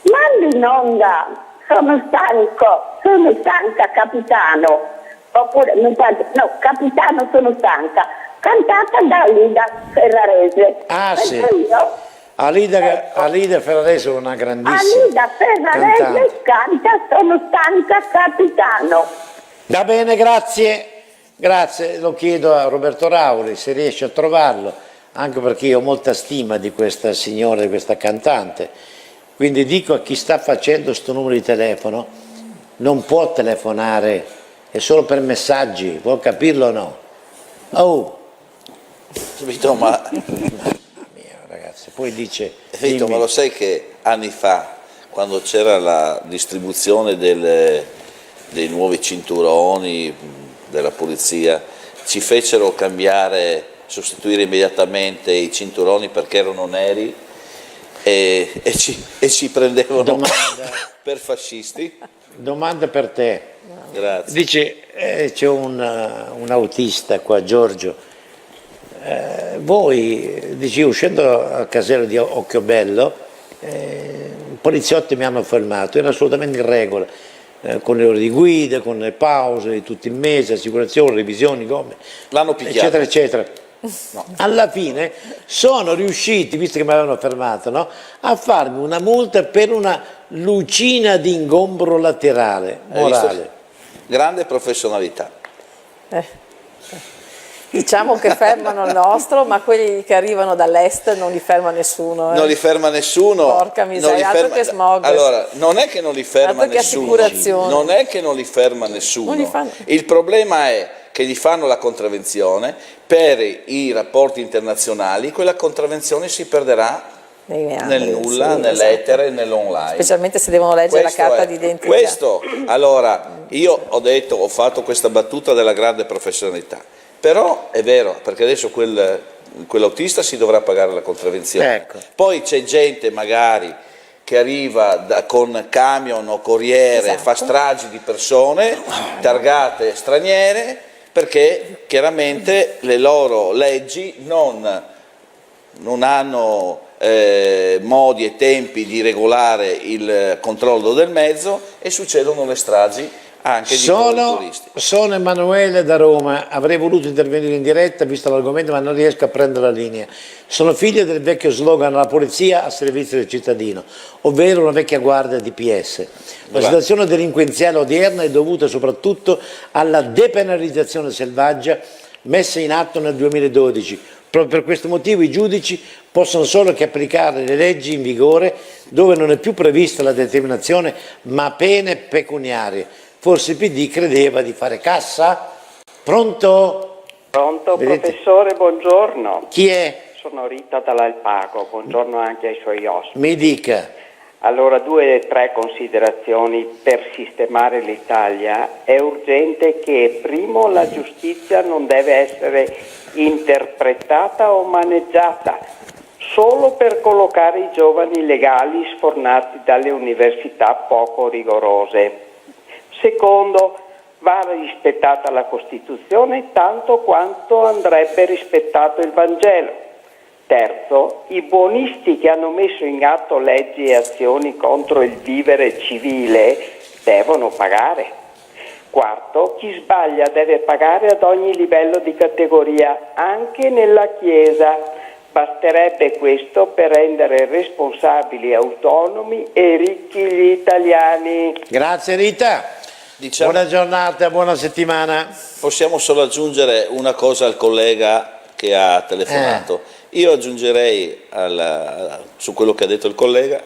mando in onda, sono stanca capitano, oppure capitano sono stanca, cantata da Alida Ferrarese. Ah sì, Io, Alida Ferrarese è una grandissima Alida Ferrarese cantante. canta Sono stanca capitano. Va bene, grazie, lo chiedo a Roberto Rauli se riesce a trovarlo, anche perché io ho molta stima di questa signora, di questa cantante, quindi dico a chi sta facendo sto numero di telefono, non può telefonare, è solo per messaggi, può capirlo o no? Oh! Vito, ma Ragazzi, poi dice... Vito, ma lo sai che anni fa, quando c'era la distribuzione dei nuovi cinturoni della polizia, ci fecero sostituire immediatamente i cinturoni perché erano neri e ci prendevano per fascisti? Domanda per te. Grazie. Dice, c'è un autista qua, Giorgio, voi, dice, io uscendo al casello di Occhiobello, i poliziotti mi hanno fermato, era assolutamente in regola, con le ore di guida, con le pause di tutto il mese, assicurazione, revisioni, gomme, l'hanno picchiato, eccetera, eccetera. No. Alla fine sono riusciti, visto che mi avevano fermato, no, a farmi una multa per una lucina di ingombro laterale, morale. Grande professionalità. Diciamo che fermano il nostro, ma quelli che arrivano dall'est non li ferma nessuno. Non li ferma nessuno. Porca miseria, altro che smog. Allora, non è che non li ferma nessuno. Non è che non li ferma nessuno. Il problema è che gli fanno la contravvenzione per i rapporti internazionali, quella contravvenzione si perderà nel nulla, nell'etere, esatto, nell'online. Specialmente se devono leggere la carta d'identità. Allora, io ho fatto questa battuta della grande professionalità, però è vero, perché adesso quell'autista si dovrà pagare la contravvenzione. Ecco. Poi c'è gente magari che arriva con camion o corriere, esatto, fa stragi di persone targate straniere, perché chiaramente le loro leggi non hanno modi e tempi di regolare il controllo del mezzo e succedono le stragi anche di turisti. Sono Emanuele da Roma, avrei voluto intervenire in diretta visto l'argomento ma non riesco a prendere la linea. Sono figlio del vecchio slogan "la polizia a servizio del cittadino", ovvero una vecchia guardia DPS. La situazione delinquenziale odierna è dovuta soprattutto alla depenalizzazione selvaggia messa in atto nel 2012. Proprio per questo motivo i giudici possono solo che applicare le leggi in vigore dove non è più prevista la determinazione ma pene pecuniarie. Forse il PD credeva di fare cassa? Pronto? Pronto, Vedete? professore, buongiorno. Chi è? Sono Rita dall'Alpago, buongiorno anche ai suoi ospiti. Mi dica. Allora, 2 o 3 considerazioni per sistemare l'Italia. È urgente che, primo, la giustizia non deve essere interpretata o maneggiata solo per collocare i giovani legali sfornati dalle università poco rigorose. Secondo, va rispettata la Costituzione tanto quanto andrebbe rispettato il Vangelo. Terzo, i buonisti che hanno messo in atto leggi e azioni contro il vivere civile devono pagare. Quarto, chi sbaglia deve pagare ad ogni livello di categoria, anche nella Chiesa. basterebbe questo per rendere responsabili, autonomi e ricchi gli italiani. Grazie Rita, buona giornata, buona settimana. Possiamo solo aggiungere una cosa al collega che ha telefonato. Io aggiungerei su quello che ha detto il collega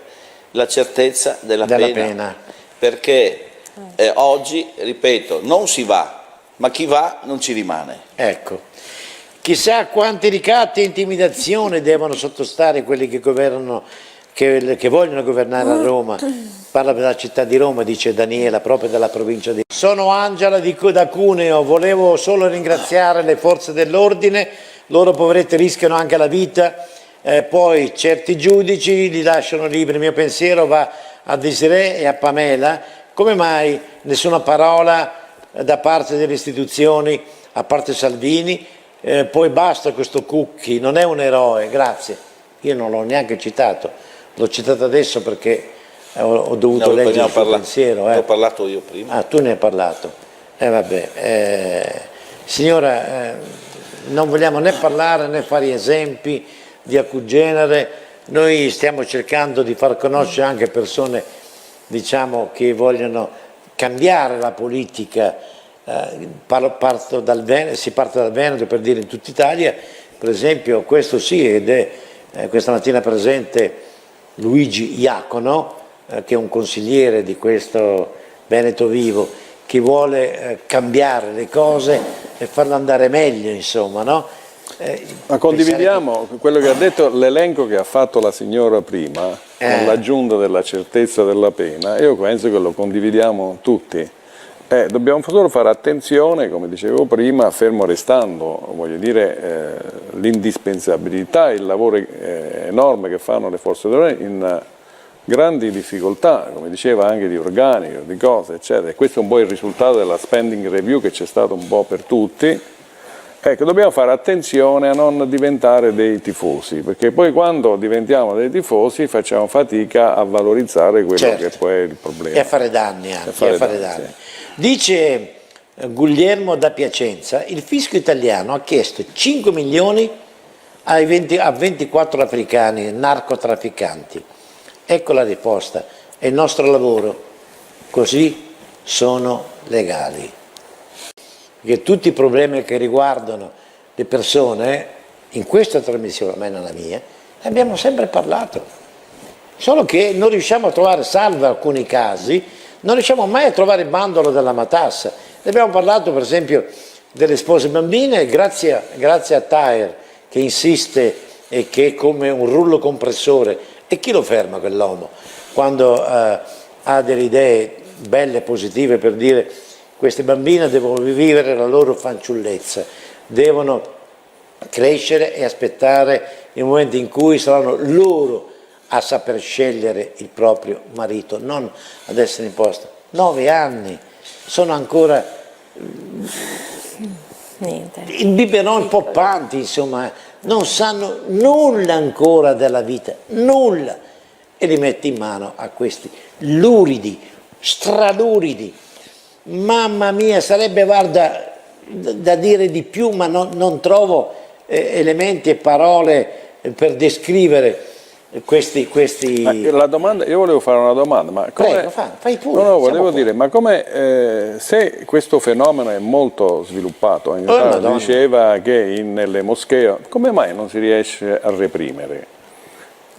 la certezza della pena, perché oggi, ripeto, non si va, ma chi va non ci rimane. Ecco. Chissà quanti ricatti e intimidazioni devono sottostare quelli che governano, che vogliono governare a Roma. Parla della città di Roma, dice Daniela, proprio della provincia di Roma. Sono Angela da Cuneo, volevo solo ringraziare le forze dell'ordine, loro poveretti rischiano anche la vita, poi certi giudici li lasciano liberi. Il mio pensiero va a Desiree e a Pamela. Come mai nessuna parola da parte delle istituzioni, a parte Salvini? Poi basta questo Cucchi, non è un eroe, grazie. Io non l'ho neanche citato, l'ho citato adesso perché ho dovuto leggere il suo pensiero. Ne ho parlato io prima. Ah, tu ne hai parlato. Signora, non vogliamo né parlare né fare esempi di alcun genere. Noi stiamo cercando di far conoscere anche persone, diciamo, che vogliono cambiare la politica. Si parte dal Veneto, per dire in tutta Italia, per esempio questo sì, ed è questa mattina presente Luigi Iacono, che è un consigliere di questo Veneto Vivo, che vuole cambiare le cose e farle andare meglio, insomma, no? Ma condividiamo quello che ha detto, l'elenco che ha fatto la signora prima, con l'aggiunta della certezza della pena. Io penso che lo condividiamo tutti. Dobbiamo solo fare attenzione, come dicevo prima, fermo restando, voglio dire, l'indispensabilità, il lavoro enorme che fanno le forze dell'ordine in grandi difficoltà, come diceva, anche di organico, di cose, eccetera. E questo è un po' il risultato della spending review che c'è stato un po' per tutti. Ecco, dobbiamo fare attenzione a non diventare dei tifosi, perché poi quando diventiamo dei tifosi facciamo fatica a valorizzare quello che poi è il problema. E a fare danni anche, a fare danni. Sì. Dice Guglielmo da Piacenza, il fisco italiano ha chiesto 5 milioni a 24 africani narcotrafficanti. Ecco la risposta, è il nostro lavoro, così sono legali. Perché tutti i problemi che riguardano le persone, in questa trasmissione, ma non la mia, ne abbiamo sempre parlato. Solo che non riusciamo a trovare, salvo alcuni casi, non riusciamo mai a trovare il bandolo della matassa. Ne abbiamo parlato per esempio delle spose bambine, grazie a Taher che insiste e che è come un rullo compressore. E chi lo ferma quell'uomo? Quando ha delle idee belle, positive per dire queste bambine devono vivere la loro fanciullezza, devono crescere e aspettare il momento in cui saranno loro a saper scegliere il proprio marito, non ad essere imposto. 9 anni, sono ancora il biberon poppanti, insomma, non sanno nulla ancora della vita, nulla, e li metti in mano a questi luridi, straluridi. Mamma mia, sarebbe, guarda, da dire di più, ma non trovo elementi e parole per descrivere questi... La domanda, io volevo fare una domanda, ma come... Prego, fai pure. No, volevo dire, ma come se questo fenomeno è molto sviluppato, in Italia si diceva che nelle moschee, come mai non si riesce a reprimere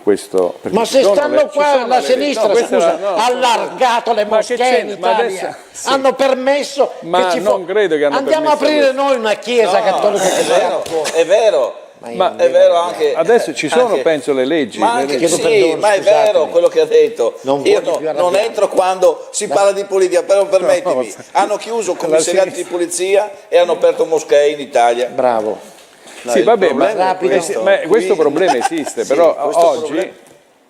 questo? Ma se stanno qua, la sinistra, ha allargato le moschee in Italia, hanno permesso ma che ci non credo che hanno andiamo a aprire noi una chiesa cattolica. È vero. Ma è vero anche... Adesso ci sono, penso, le leggi. Ma anche sì, ma è vero quello che ha detto. Io non entro quando si parla di politica, però permettimi, hanno chiuso commissariati di polizia e hanno aperto moschee in Italia. Bravo. Sì, vabbè, ma questo problema esiste, però oggi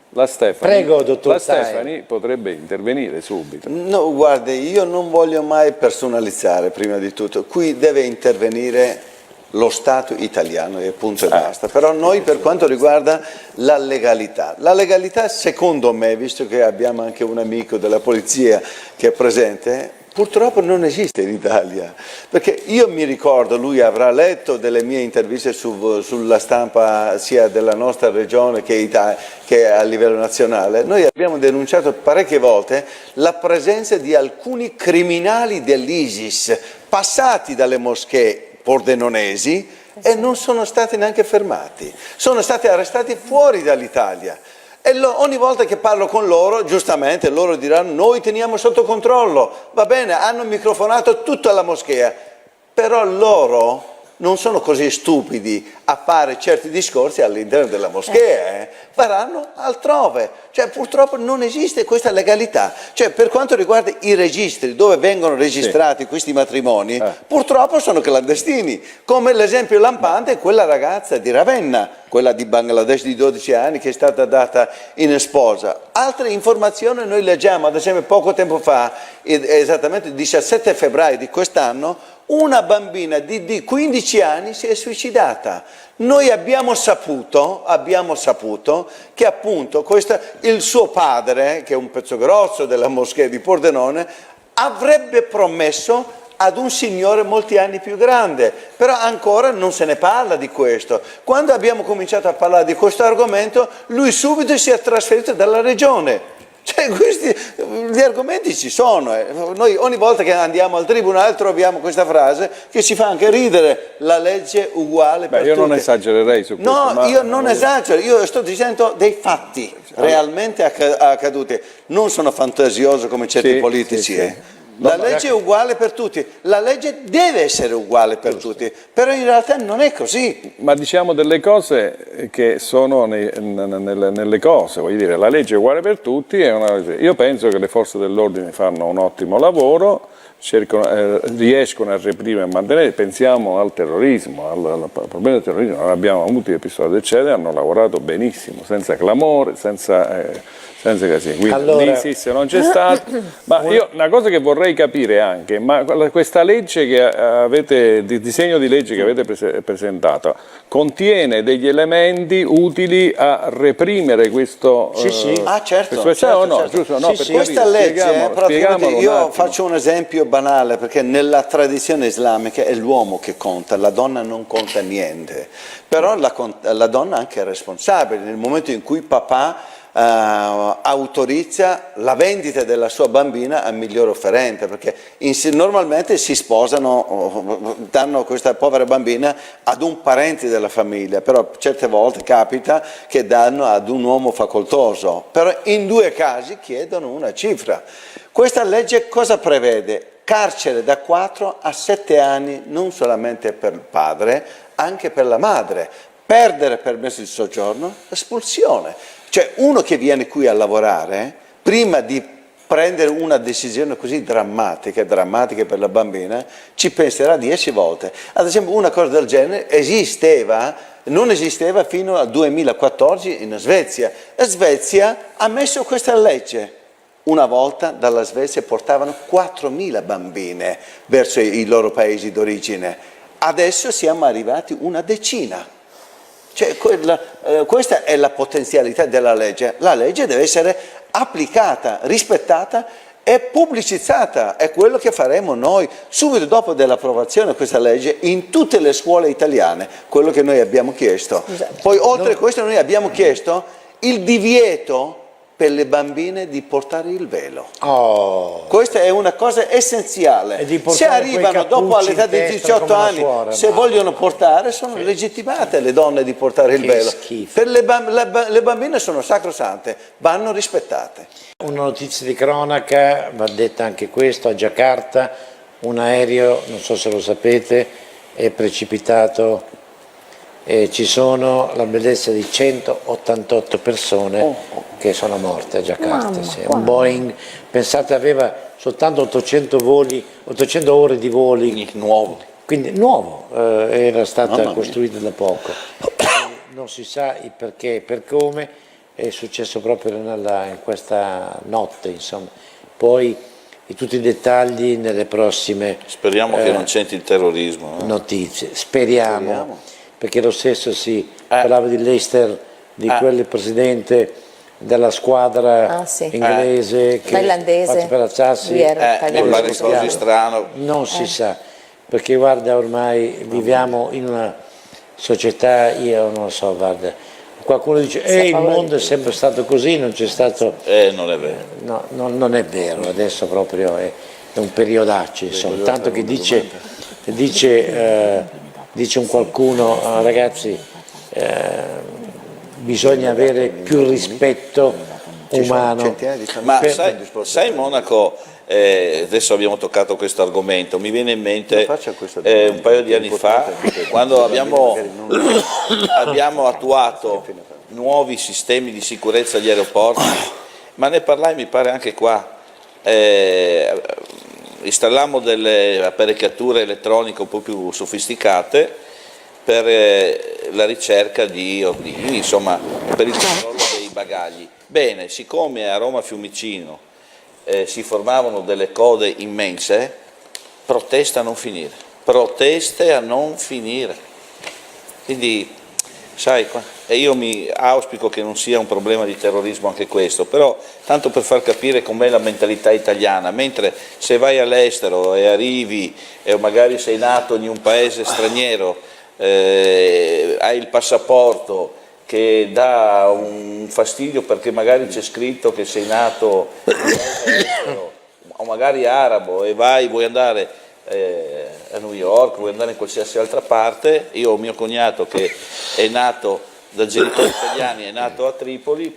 la Stefani potrebbe intervenire subito. No, guardi, io non voglio mai personalizzare, prima di tutto. Qui deve intervenire lo Stato italiano e punto e basta. Però noi, per quanto riguarda la legalità secondo me, visto che abbiamo anche un amico della polizia che è presente, Purtroppo non esiste in Italia, perché io mi ricordo, lui avrà letto delle mie interviste sulla stampa sia della nostra regione che a livello nazionale. Noi abbiamo denunciato parecchie volte la presenza di alcuni criminali dell'ISIS passati dalle moschee pordenonesi e non sono stati neanche fermati, sono stati arrestati fuori dall'Italia. E ogni volta che parlo con loro, giustamente, loro diranno noi teniamo sotto controllo, va bene, hanno microfonato tutta la moschea, però loro non sono così stupidi a fare certi discorsi all'interno della moschea, faranno altrove. Cioè purtroppo non esiste questa legalità. Cioè per quanto riguarda i registri dove vengono registrati questi matrimoni, purtroppo sono clandestini, come l'esempio lampante è quella ragazza di Ravenna, quella di Bangladesh di 12 anni che è stata data in sposa. Altre informazioni noi leggiamo, ad esempio poco tempo fa, esattamente il 17 febbraio di quest'anno, una bambina di 15 anni si è suicidata. Noi abbiamo saputo che appunto il suo padre, che è un pezzo grosso della moschea di Pordenone, avrebbe promesso ad un signore molti anni più grande, però ancora non se ne parla di questo. Quando abbiamo cominciato a parlare di questo argomento, lui subito si è trasferito dalla regione. Cioè gli argomenti ci sono. Noi ogni volta che andiamo al tribunale troviamo questa frase che ci fa anche ridere: la legge uguale per tutti. Io non esagererei su questo. No, io non esagero, io sto dicendo dei fatti realmente accaduti. Non sono fantasioso come certi politici. Sì. La legge è uguale per tutti, la legge deve essere uguale per tutti, però in realtà non è così. Ma diciamo delle cose che sono nelle cose, voglio dire, la legge è uguale per tutti, io penso che le forze dell'ordine fanno un ottimo lavoro, riescono a reprimere e mantenere, pensiamo al terrorismo, al problema del terrorismo, non abbiamo avuto episodi eccetera, hanno lavorato benissimo, senza clamore, senza casini, quindi allora, l'ISIS non c'è stato, ma io una cosa che vorrei capire anche, ma questa legge che avete, il disegno di legge che avete presentato, contiene degli elementi utili a reprimere questo? Sì. Certo. Questa legge, praticamente io faccio un esempio banale, perché nella tradizione islamica è l'uomo che conta, la donna non conta niente, però la donna anche è responsabile nel momento in cui papà autorizza la vendita della sua bambina al miglior offerente, perché normalmente si sposano, danno questa povera bambina ad un parente della famiglia, però certe volte capita che danno ad un uomo facoltoso, però in 2 casi chiedono una cifra. Questa legge cosa prevede? Carcere da 4 a 7 anni non solamente per il padre, anche per la madre, perdere permesso di soggiorno, espulsione. Cioè uno che viene qui a lavorare, prima di prendere una decisione così drammatica per la bambina, ci penserà 10 volte. Ad esempio una cosa del genere non esisteva fino al 2014 in Svezia. La Svezia ha messo questa legge. Una volta dalla Svezia portavano 4.000 bambine verso i loro paesi d'origine, adesso siamo arrivati una decina. Cioè, questa è la potenzialità della legge. La legge deve essere applicata, rispettata e pubblicizzata. È quello che faremo noi subito dopo dell'approvazione di questa legge in tutte le scuole italiane, quello che noi abbiamo chiesto. Poi oltre a questo noi abbiamo chiesto il divieto per le bambine di portare il velo. Questa è una cosa essenziale. Se arrivano dopo all'età di 18 anni, se vogliono portare, sono legittimate le donne di portare il velo. Per le bambine sono sacrosante, vanno rispettate. Una notizia di cronaca, va detta anche questo: a Giacarta un aereo, non so se lo sapete, è precipitato e ci sono la bellezza di 188 persone che sono morte a Giacarta. Un Boeing, pensate, aveva soltanto 800 ore di voli. Nuovo. Quindi nuovo, era stata costruita da poco. Non si sa il perché e per come, è successo proprio in questa notte, insomma. Poi tutti i dettagli nelle prossime Speriamo che non c'entri il terrorismo. Notizie. Speriamo. Perché lo stesso si parlava di Leicester, di quel presidente della squadra inglese che thailandese, fatto per acciarsi, mi pare così strano. Non si sa, perché guarda, ormai viviamo in una società, io non lo so, guarda, qualcuno dice il mondo è sempre stato così, non c'è stato... non è vero. No, non è vero, adesso proprio è un periodaccio, insomma, tanto che dice un qualcuno, ragazzi, bisogna avere più rispetto umano. Ma sai Monaco, adesso abbiamo toccato questo argomento, mi viene in mente un paio di anni fa, quando abbiamo attuato nuovi sistemi di sicurezza agli aeroporti, ma ne parlai mi pare anche qua, installammo delle apparecchiature elettroniche un po' più sofisticate per la ricerca di ordini, insomma per il controllo dei bagagli. Bene, siccome a Roma Fiumicino si formavano delle code immense, proteste a non finire. Quindi, sai, e io mi auspico che non sia un problema di terrorismo anche questo, però tanto per far capire com'è la mentalità italiana, mentre se vai all'estero e arrivi e magari sei nato in un paese straniero, hai il passaporto che dà un fastidio perché magari c'è scritto che sei nato in un paese estero, o magari arabo, e vuoi andare a New York, vuoi andare in qualsiasi altra parte. Io ho mio cognato che è nato da genitori italiani, è nato a Tripoli,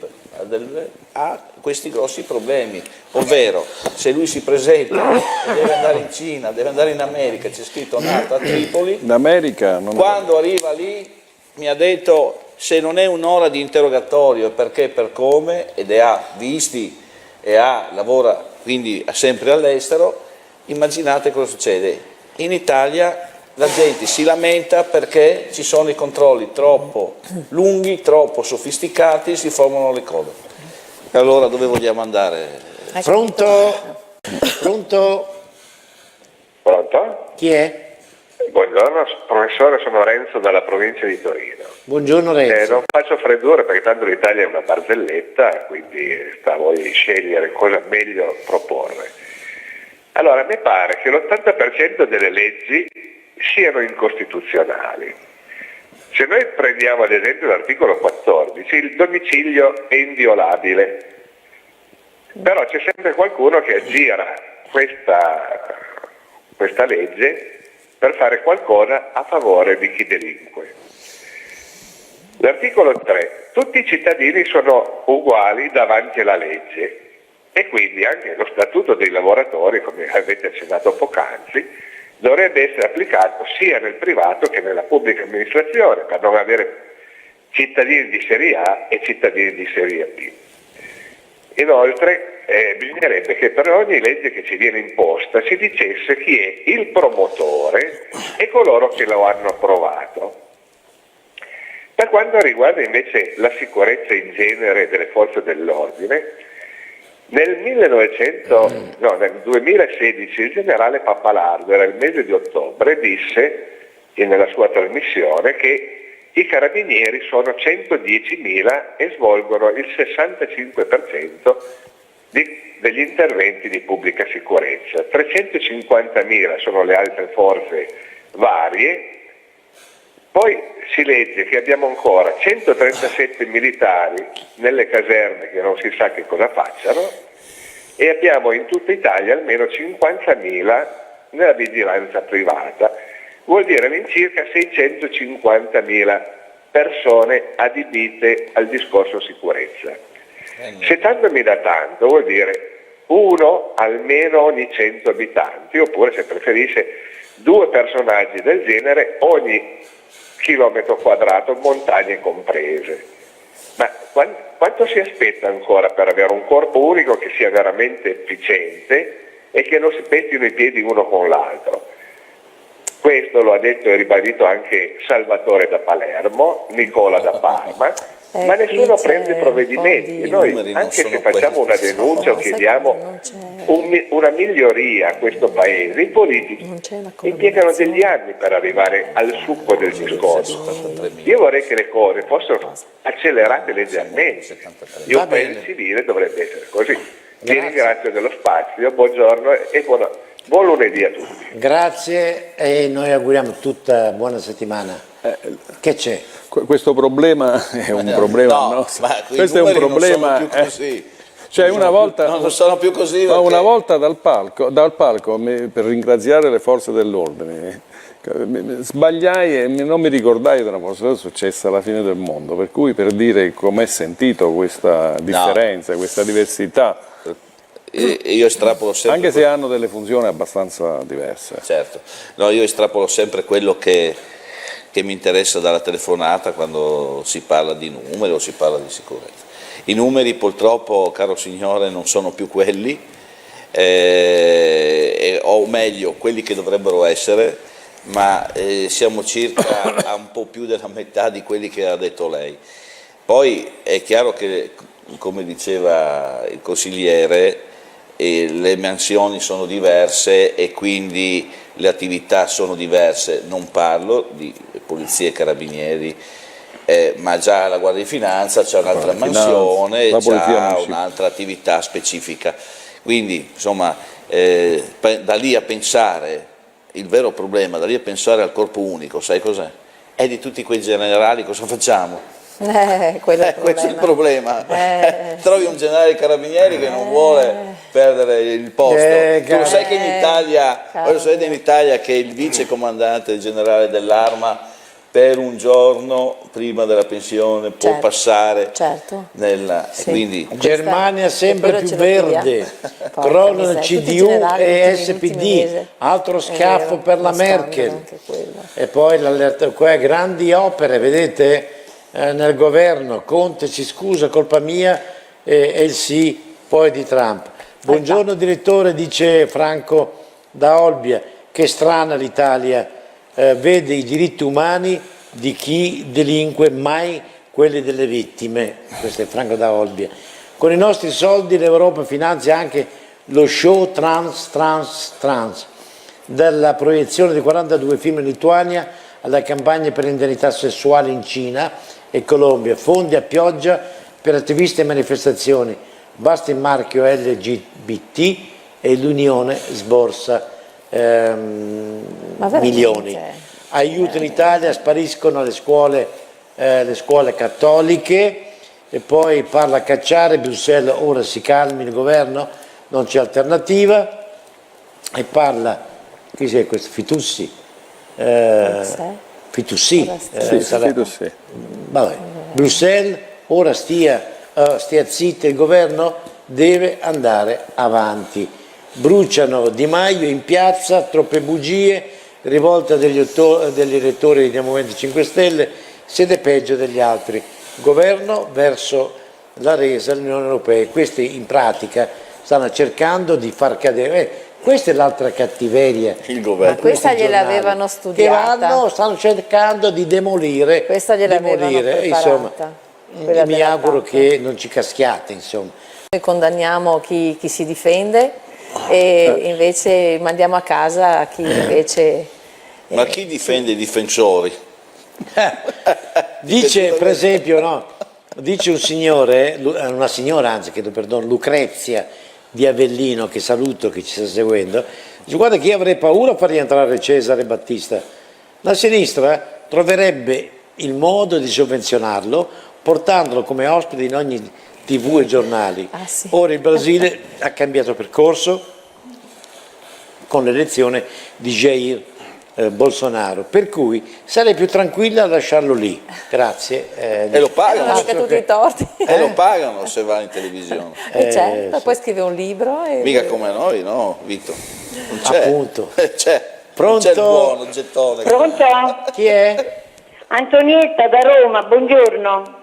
ha questi grossi problemi, ovvero se lui si presenta deve andare in Cina, deve andare in America, c'è scritto nato a Tripoli, quando arriva lì mi ha detto se non è un'ora di interrogatorio perché per come, ed ha visti e lavora quindi sempre all'estero, immaginate cosa succede. In Italia la gente si lamenta perché ci sono i controlli troppo lunghi, troppo sofisticati, si formano le code. E allora dove vogliamo andare? Pronto? Pronto? Pronto? Chi è? Buongiorno, professore, sono Renzo dalla provincia di Torino. Buongiorno Renzo. Non faccio freddure perché tanto l'Italia è una barzelletta, quindi stavo a scegliere cosa meglio proporre. Allora, mi pare che l'80% delle leggi siano incostituzionali. Se noi prendiamo ad esempio l'articolo 14, il domicilio è inviolabile, però c'è sempre qualcuno che aggira questa legge per fare qualcosa a favore di chi delinque. L'articolo 3, tutti i cittadini sono uguali davanti alla legge e quindi anche lo statuto dei lavoratori, come avete accennato poc'anzi, dovrebbe essere applicato sia nel privato che nella pubblica amministrazione per non avere cittadini di serie A e cittadini di serie B. Inoltre bisognerebbe che per ogni legge che ci viene imposta si dicesse chi è il promotore e coloro che lo hanno approvato. Per quanto riguarda invece la sicurezza in genere delle forze dell'ordine, nel 2016 il generale Pappalardo, era il mese di ottobre, disse nella sua trasmissione che i carabinieri sono 110.000 e svolgono il 65% degli interventi di pubblica sicurezza. 350.000 sono le altre forze varie. Poi si legge che abbiamo ancora 137 militari nelle caserme che non si sa che cosa facciano e abbiamo in tutta Italia almeno 50.000 nella vigilanza privata. Vuol dire all'incirca 650.000 persone adibite al discorso sicurezza. Se tanto mi dà tanto vuol dire uno almeno ogni 100 abitanti, oppure se preferisce 2 personaggi del genere ogni chilometro quadrato, montagne comprese. Ma quanto si aspetta ancora per avere un corpo unico che sia veramente efficiente e che non si pettino i piedi uno con l'altro? Questo lo ha detto e ribadito anche Salvatore da Palermo, Nicola da Parma, ma nessuno qui c'è prende provvedimenti. un Noi, numeri non anche se sono facciamo quelli una che denuncia o sono. chiediamo Non c'è- una miglioria a questo paese, i politici Non c'è una impiegano collaborazione. degli anni per arrivare al succo del discorso. Io vorrei che le cose fossero accelerate leggermente. Io Va bene. penso che il civile dovrebbe essere così. Vi Grazie. ringrazio dello spazio, buongiorno e buon lunedì a tutti. Grazie e noi auguriamo tutta buona settimana. Che c'è? Questo problema è un problema No, nostro. ma quei Questo è un numeri non problema. sono più così. Cioè una volta, Non sono più così. ma perché- una volta dal palco per ringraziare le forze dell'ordine, sbagliai e non mi ricordai di una cosa successa alla fine del mondo, per cui per dire com'è sentito questa differenza, questa diversità, Io estrapolo sempre. anche se hanno delle funzioni abbastanza diverse. Certo, no, io estrapolo sempre quello che mi interessa dalla telefonata quando si parla di numeri o si parla di sicurezza. I numeri purtroppo, caro signore, non sono più quelli, o meglio, quelli che dovrebbero essere, ma siamo circa a un po' più della metà di quelli che ha detto lei. Poi è chiaro che, come diceva il consigliere, le mansioni sono diverse e quindi le attività sono diverse, non parlo di polizia e carabinieri, ma già la Guardia di Finanza c'è un'altra mansione, c'è un'altra attività specifica, quindi insomma da lì a pensare, il vero problema, da lì a pensare al corpo unico, sai cos'è? È di tutti quei generali cosa facciamo? Quello è il Questo è il problema. problema. Trovi un generale dei carabinieri che non vuole perdere il posto. Tu lo sai che in Italia che il vice comandante generale dell'arma per un giorno prima della pensione può passare nella Sì. quindi Germania sempre quello più ce lo chiediamo. verde, Porca crollano miseria, tutti i CDU generali e l'ultimo SPD, mese. altro È schiaffo vero, per la uno scandalo Merkel. anche quello. E poi l'allerta, qua grandi opere, vedete, nel governo, Conte si scusa, colpa mia, e il sì poi di Trump. Buongiorno direttore, dice Franco da Olbia, che strana l'Italia, vede i diritti umani di chi delinque, mai quelli delle vittime. Questo è Franco da Olbia. Con i nostri soldi l'Europa finanzia anche lo show trans, dalla proiezione di 42 film in Lituania alla campagna per l'indennità sessuale in Cina e Colombia, fondi a pioggia per attivisti e manifestazioni, basta il marchio LGBT e l'Unione sborsa milioni. Aiuto in Italia, spariscono le scuole cattoliche e poi parla a cacciare, Bruxelles ora si calmi il governo, non c'è alternativa, e parla, chi sei questo? Fitussi? Fitussi. Fitussi. Vabbè. Bruxelles ora stia zitta, il governo deve andare avanti. Bruciano Di Maio in piazza, troppe bugie, rivolta degli elettori del Movimento 5 Stelle, siete peggio degli altri. Governo verso la resa dell'Unione Europea. Questi in pratica stanno cercando di far cadere. Questa è l'altra cattiveria. Il governo. Ma questa gliel'avevano studiata. Che stanno cercando di demolire. Questa gliel'avevano insomma, preparata. mi auguro che non ci caschiate, insomma. Noi condanniamo chi si difende e invece mandiamo a casa chi invece... Ma chi difende i difensori? Dice per esempio, no? Dice un signore, una signora anzi, chiedo perdono, Lucrezia di Avellino, che saluto, che ci sta seguendo, dice: guarda che io avrei paura a far rientrare Cesare Battista. La sinistra troverebbe il modo di sovvenzionarlo portandolo come ospite in ogni TV e giornali. Sì. Ora il Brasile ha cambiato percorso con l'elezione di Jair Bolsonaro, per cui sarei più tranquilla a lasciarlo lì. Grazie. E lo pagano. Hanno tutti i torti. E lo pagano se va in televisione. Certo, poi scrive un libro. Mica come noi, no, Vito? Non c'è. Appunto. C'è. Pronto? C'è il buono gettone. Pronto? Chi è? Antonietta da Roma, buongiorno.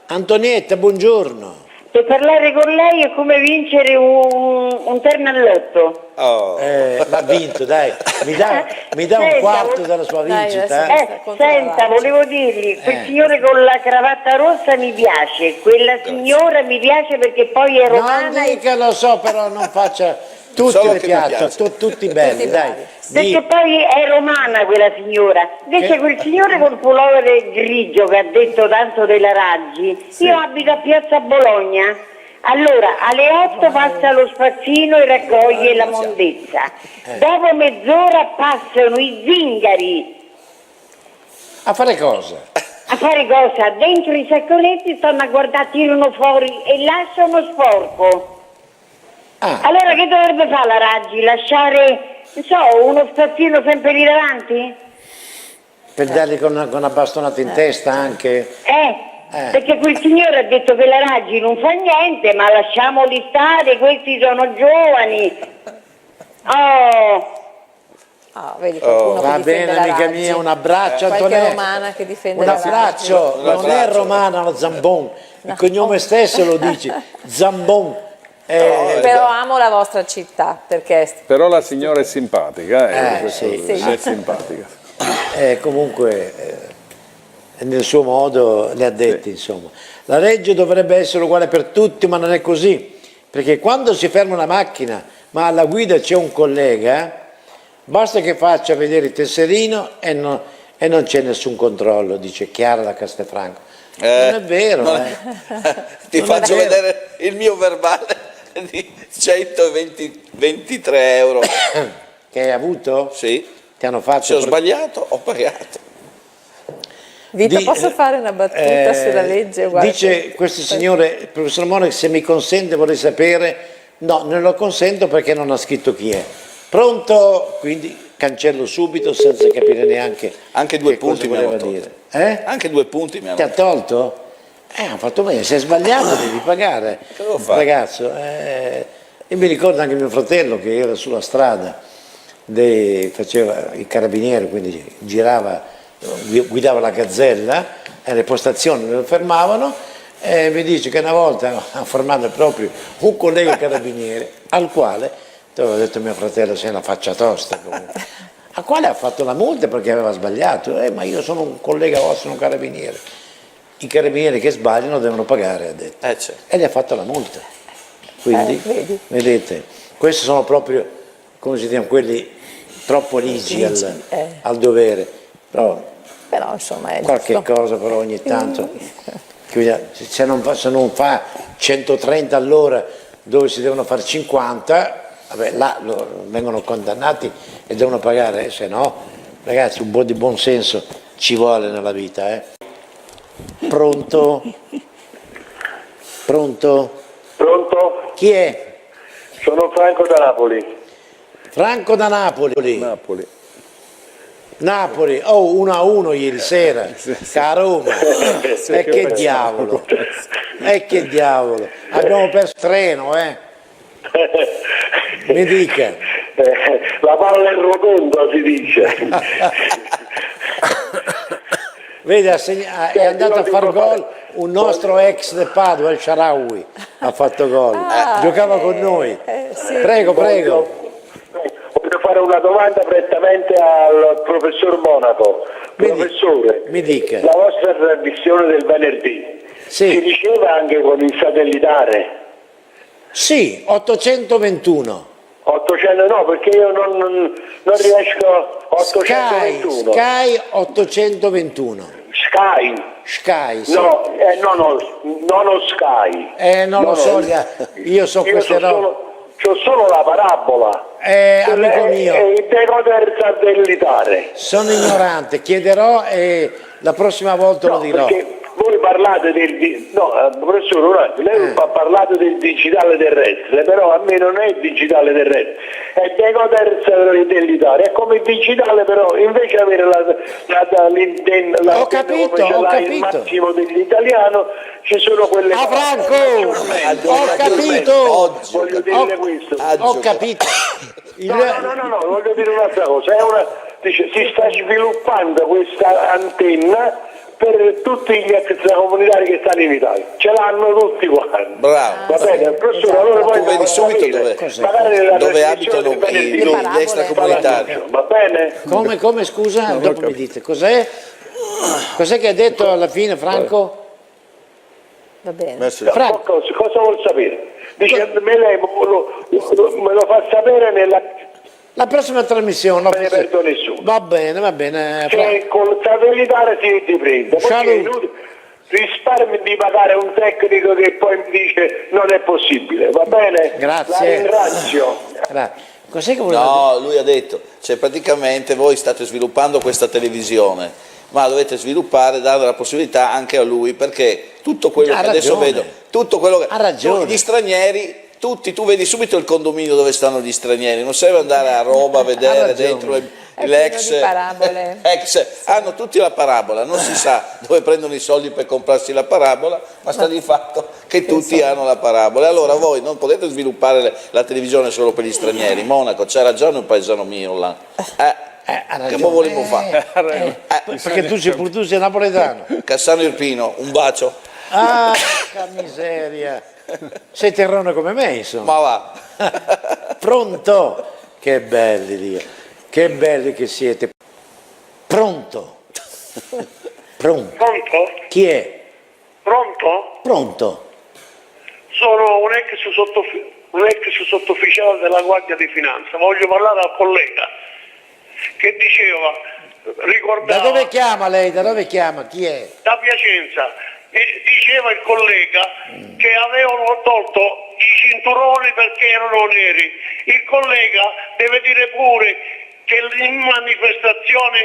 Antonietta, buongiorno. che parlare con lei è come vincere un terno all'otto. Ma ha vinto, dai, mi dà un quarto della sua vincita. Senta, volevo dirgli, quel signore con la cravatta rossa mi piace, quella signora mi piace perché poi è romana. Non dica, lo so, però non faccia... Tutti le piacciono, tutti belli, dai. Perché poi è romana quella signora. Invece quel signore col pullover grigio che ha detto tanto della Raggi, io abito a Piazza Bologna. Allora, alle 8 passa lo spazzino e raccoglie la mondezza. Dopo mezz'ora passano i zingari. A fare cosa? A fare cosa? Dentro i saccoletti stanno a guardare, tirano fuori e lasciano sporco. Allora che dovrebbe fare la Raggi? Lasciare, non so, uno spazzino sempre lì davanti? Per dargli con una bastonata in testa anche? Perché quel signore ha detto che la Raggi non fa niente, ma lasciamoli stare, questi sono giovani. Vedi qualcuno che va difende bene, la amica Raggi. mia, un abbraccio, Qualche Antonella. romana che difende Un la Raggi. abbraccio, non è romana la Zambon, il cognome stesso lo dice, Zambon. Però amo la vostra città, perché... Però la signora è simpatica, sì. è simpatica. Comunque, nel suo modo le ha detti, insomma. La legge dovrebbe essere uguale per tutti, ma non è così, perché quando si ferma una macchina, ma alla guida c'è un collega, basta che faccia vedere il tesserino e non c'è nessun controllo, dice Chiara da Castelfranco. Non è vero. Ti faccio vedere il mio verbale di 123 euro. Che hai avuto? Sì. Ti hanno fatto... Se ho sbagliato, ho pagato. Vito, posso fare una battuta sulla legge? Guarda, dice questo signore, professor Monaco, se mi consente vorrei sapere, no, non lo consento perché non ha scritto chi è. Pronto? Quindi cancello subito senza capire neanche anche 2 punti mi hanno tolto. Dire. Anche 2 punti mi hanno Ti ha tolto? Ha fatto bene, se è sbagliato devi pagare. Che devo fare? Ragazzo, io mi ricordo anche mio fratello che era sulla strada, faceva il carabiniere, quindi guidava la Gazzella, e le postazioni lo fermavano, e mi dice che una volta ha fermato proprio un collega carabiniere al quale, avevo detto mio fratello sei una faccia tosta comunque, al quale ha fatto la multa perché aveva sbagliato, ma io sono un collega vostro, un carabiniere. I carabinieri che sbagliano devono pagare, ha detto, e gli ha fatto la multa. Quindi, vedete, questi sono proprio, come si dicono, quelli troppo ligi al dovere, però insomma è qualche giusto. cosa però ogni tanto, se non fa 130 all'ora dove si devono fare 50, vabbè, là vengono condannati e devono pagare, se no, ragazzi, un po' di buon senso ci vuole nella vita. Pronto? Pronto? Pronto? Chi è? Sono Franco da Napoli. Franco da Napoli. Napoli, 1-1 ieri sera, a Roma. E che diavolo, abbiamo perso il treno, mi dica. La palla è rotonda, si dice. Vede, è andato a far gol un nostro ex del Padova, il Sharawi, ha fatto gol, giocava con noi. Prego. Voglio fare una domanda prettamente al professor Monaco. Professore, mi dica. La vostra trasmissione del venerdì si riceve anche con il satellitare? Sì, 821. 800 no, perché io non riesco. 821. Sky 821. Sky, sì. No, non ho Sky. Non lo so, io so queste robe. C'ho solo la parabola. Amico mio. E il decoder satellitare. Sono ignorante, chiederò e la prossima volta lo dirò. Perché voi parlate professore, un attimo, lei ha parlato del digitale terrestre, però a me non è digitale terrestre, è decoder satellitare, è come il digitale, però invece di avere ho capito. Il massimo dell'italiano, ci sono quelle Franco, ho capito. Voglio dire questo. Ho capito. No, voglio dire un'altra cosa. Si sta sviluppando questa antenna per tutti gli extracomunitari che stanno in Italia, ce l'hanno tutti quanti. Bravo. Va bene, professore, allora poi Tu vedi subito dove abitano gli extracomunitari. Va bene? Come scusa? Dopo mi dite, cos'è? Cos'è che ha detto alla fine Franco? Va bene. Franco, cosa vuol sapere? Dice, lei me lo fa sapere nella... La prossima trasmissione. Non ne perdo nessuno. Va bene. Che col satellitare si prende. Perché risparmi di pagare un tecnico che poi mi dice non è possibile, va bene? Grazie. La ringrazio. Cos'è che voleva No, lui ha detto, cioè praticamente voi state sviluppando questa televisione, ma dovete sviluppare, dare la possibilità anche a lui, perché tutto quello che adesso vedo, tutto quello che... Gli stranieri... Tutti, tu vedi subito il condominio dove stanno gli stranieri, non serve andare a Roma a vedere dentro l'ex, hanno tutti la parabola, non si sa dove prendono i soldi per comprarsi la parabola, ma sta di fatto che tutti hanno la parabola. Allora voi non potete sviluppare la televisione solo per gli stranieri. Monaco, c'ha ragione un paesano mio là. Che mo volevo fare? Perché tu sei napoletano. Cassano Irpino, un bacio. Ah, che miseria. Sei terrone come me, insomma. Ma va. Pronto? Che belli, Dio. Che belli che siete. Pronto? Pronto? Chi è? Pronto? Sono un ex sottufficiale della Guardia di Finanza, voglio parlare al collega che diceva, Da dove chiama lei? Da dove chiama? Chi è? Da Piacenza. E diceva il collega che avevano tolto i cinturoni perché erano neri. Il collega deve dire pure che in manifestazione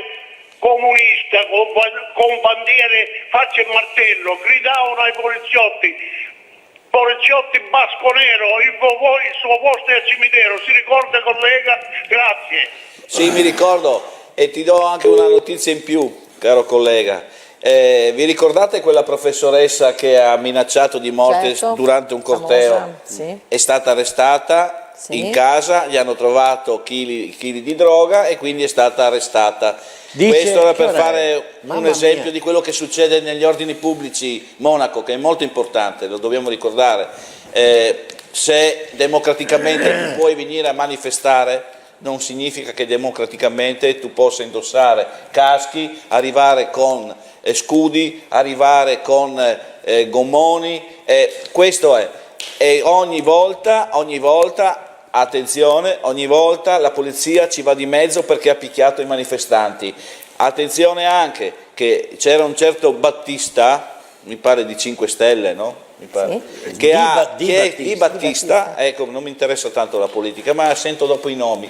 comunista con bandiere faccia e martello gridavano ai poliziotti Basco Nero, il suo posto è al cimitero, si ricorda collega? Grazie. Sì, mi ricordo, e ti do anche una notizia in più, caro collega. Vi ricordate quella professoressa che ha minacciato di morte durante un corteo? Famosa, sì. È stata arrestata in casa, gli hanno trovato chili di droga e quindi è stata arrestata. Questo era per fare un esempio di quello che succede negli ordini pubblici, Monaco, che è molto importante, lo dobbiamo ricordare. Se democraticamente tu puoi venire a manifestare, non significa che democraticamente tu possa indossare caschi, arrivare con scudi, arrivare con gommoni, questo è. E ogni volta, attenzione, ogni volta la polizia ci va di mezzo perché ha picchiato i manifestanti. Attenzione anche che c'era un certo Battista, mi pare di 5 Stelle, no? Mi pare. Di Battista, ecco, non mi interessa tanto la politica, ma sento dopo i nomi,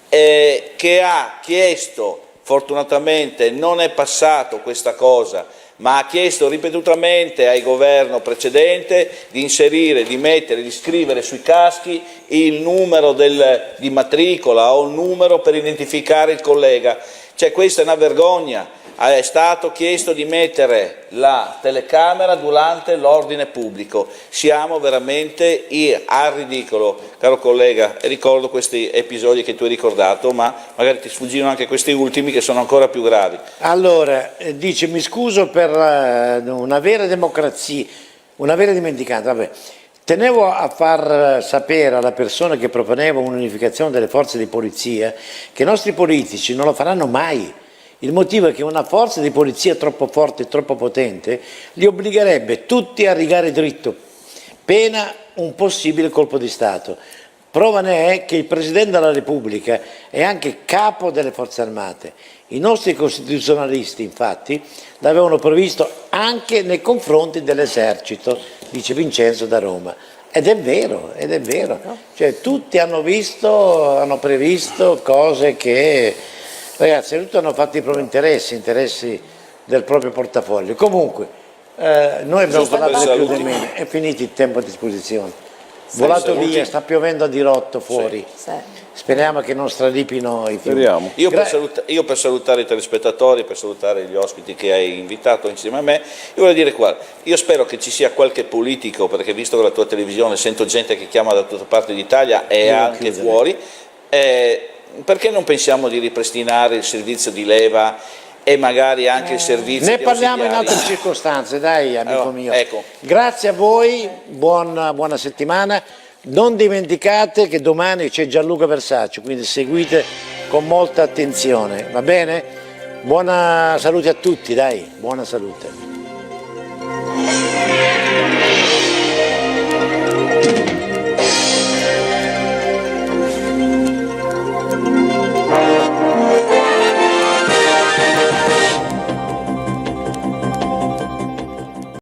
che ha chiesto, fortunatamente non è passato questa cosa, ma ha chiesto ripetutamente al governo precedente di inserire, di mettere, di scrivere sui caschi il numero di matricola o il numero per identificare il collega. Cioè questa è una vergogna. È stato chiesto di mettere la telecamera durante l'ordine pubblico. Siamo veramente al ridicolo, caro collega, e ricordo questi episodi che tu hai ricordato, ma magari ti sfuggivano anche questi ultimi che sono ancora più gravi. Allora, dice, mi scuso per una vera democrazia, una vera dimenticanza, vabbè. Tenevo a far sapere alla persona che proponeva un'unificazione delle forze di polizia che i nostri politici non lo faranno mai. Il motivo è che una forza di polizia troppo forte e troppo potente li obbligherebbe tutti a rigare dritto, pena un possibile colpo di Stato. Prova ne è che il Presidente della Repubblica è anche capo delle forze armate. I nostri costituzionalisti, infatti, l'avevano previsto anche nei confronti dell'esercito, dice Vincenzo da Roma. Ed è vero, cioè tutti hanno previsto cose che... Ragazzi, tutti hanno fatto i propri interessi del proprio portafoglio. Comunque, noi abbiamo parlato del più del meno, è finito il tempo a disposizione. Volato via, sta piovendo a dirotto fuori. Sì. Speriamo che non straripino i fiumi. Io per salutare i telespettatori, per salutare gli ospiti che hai invitato insieme a me, io voglio dire qua, io spero che ci sia qualche politico, perché visto che la tua televisione sento gente che chiama da tutta parte d'Italia e anche fuori, perché non pensiamo di ripristinare il servizio di leva e magari anche il servizio. Ne parliamo in altre circostanze, dai amico mio. Ecco. Grazie a voi, buona settimana. Non dimenticate che domani c'è Gianluca Versace, quindi seguite con molta attenzione, va bene? Buona salute a tutti, dai, buona salute.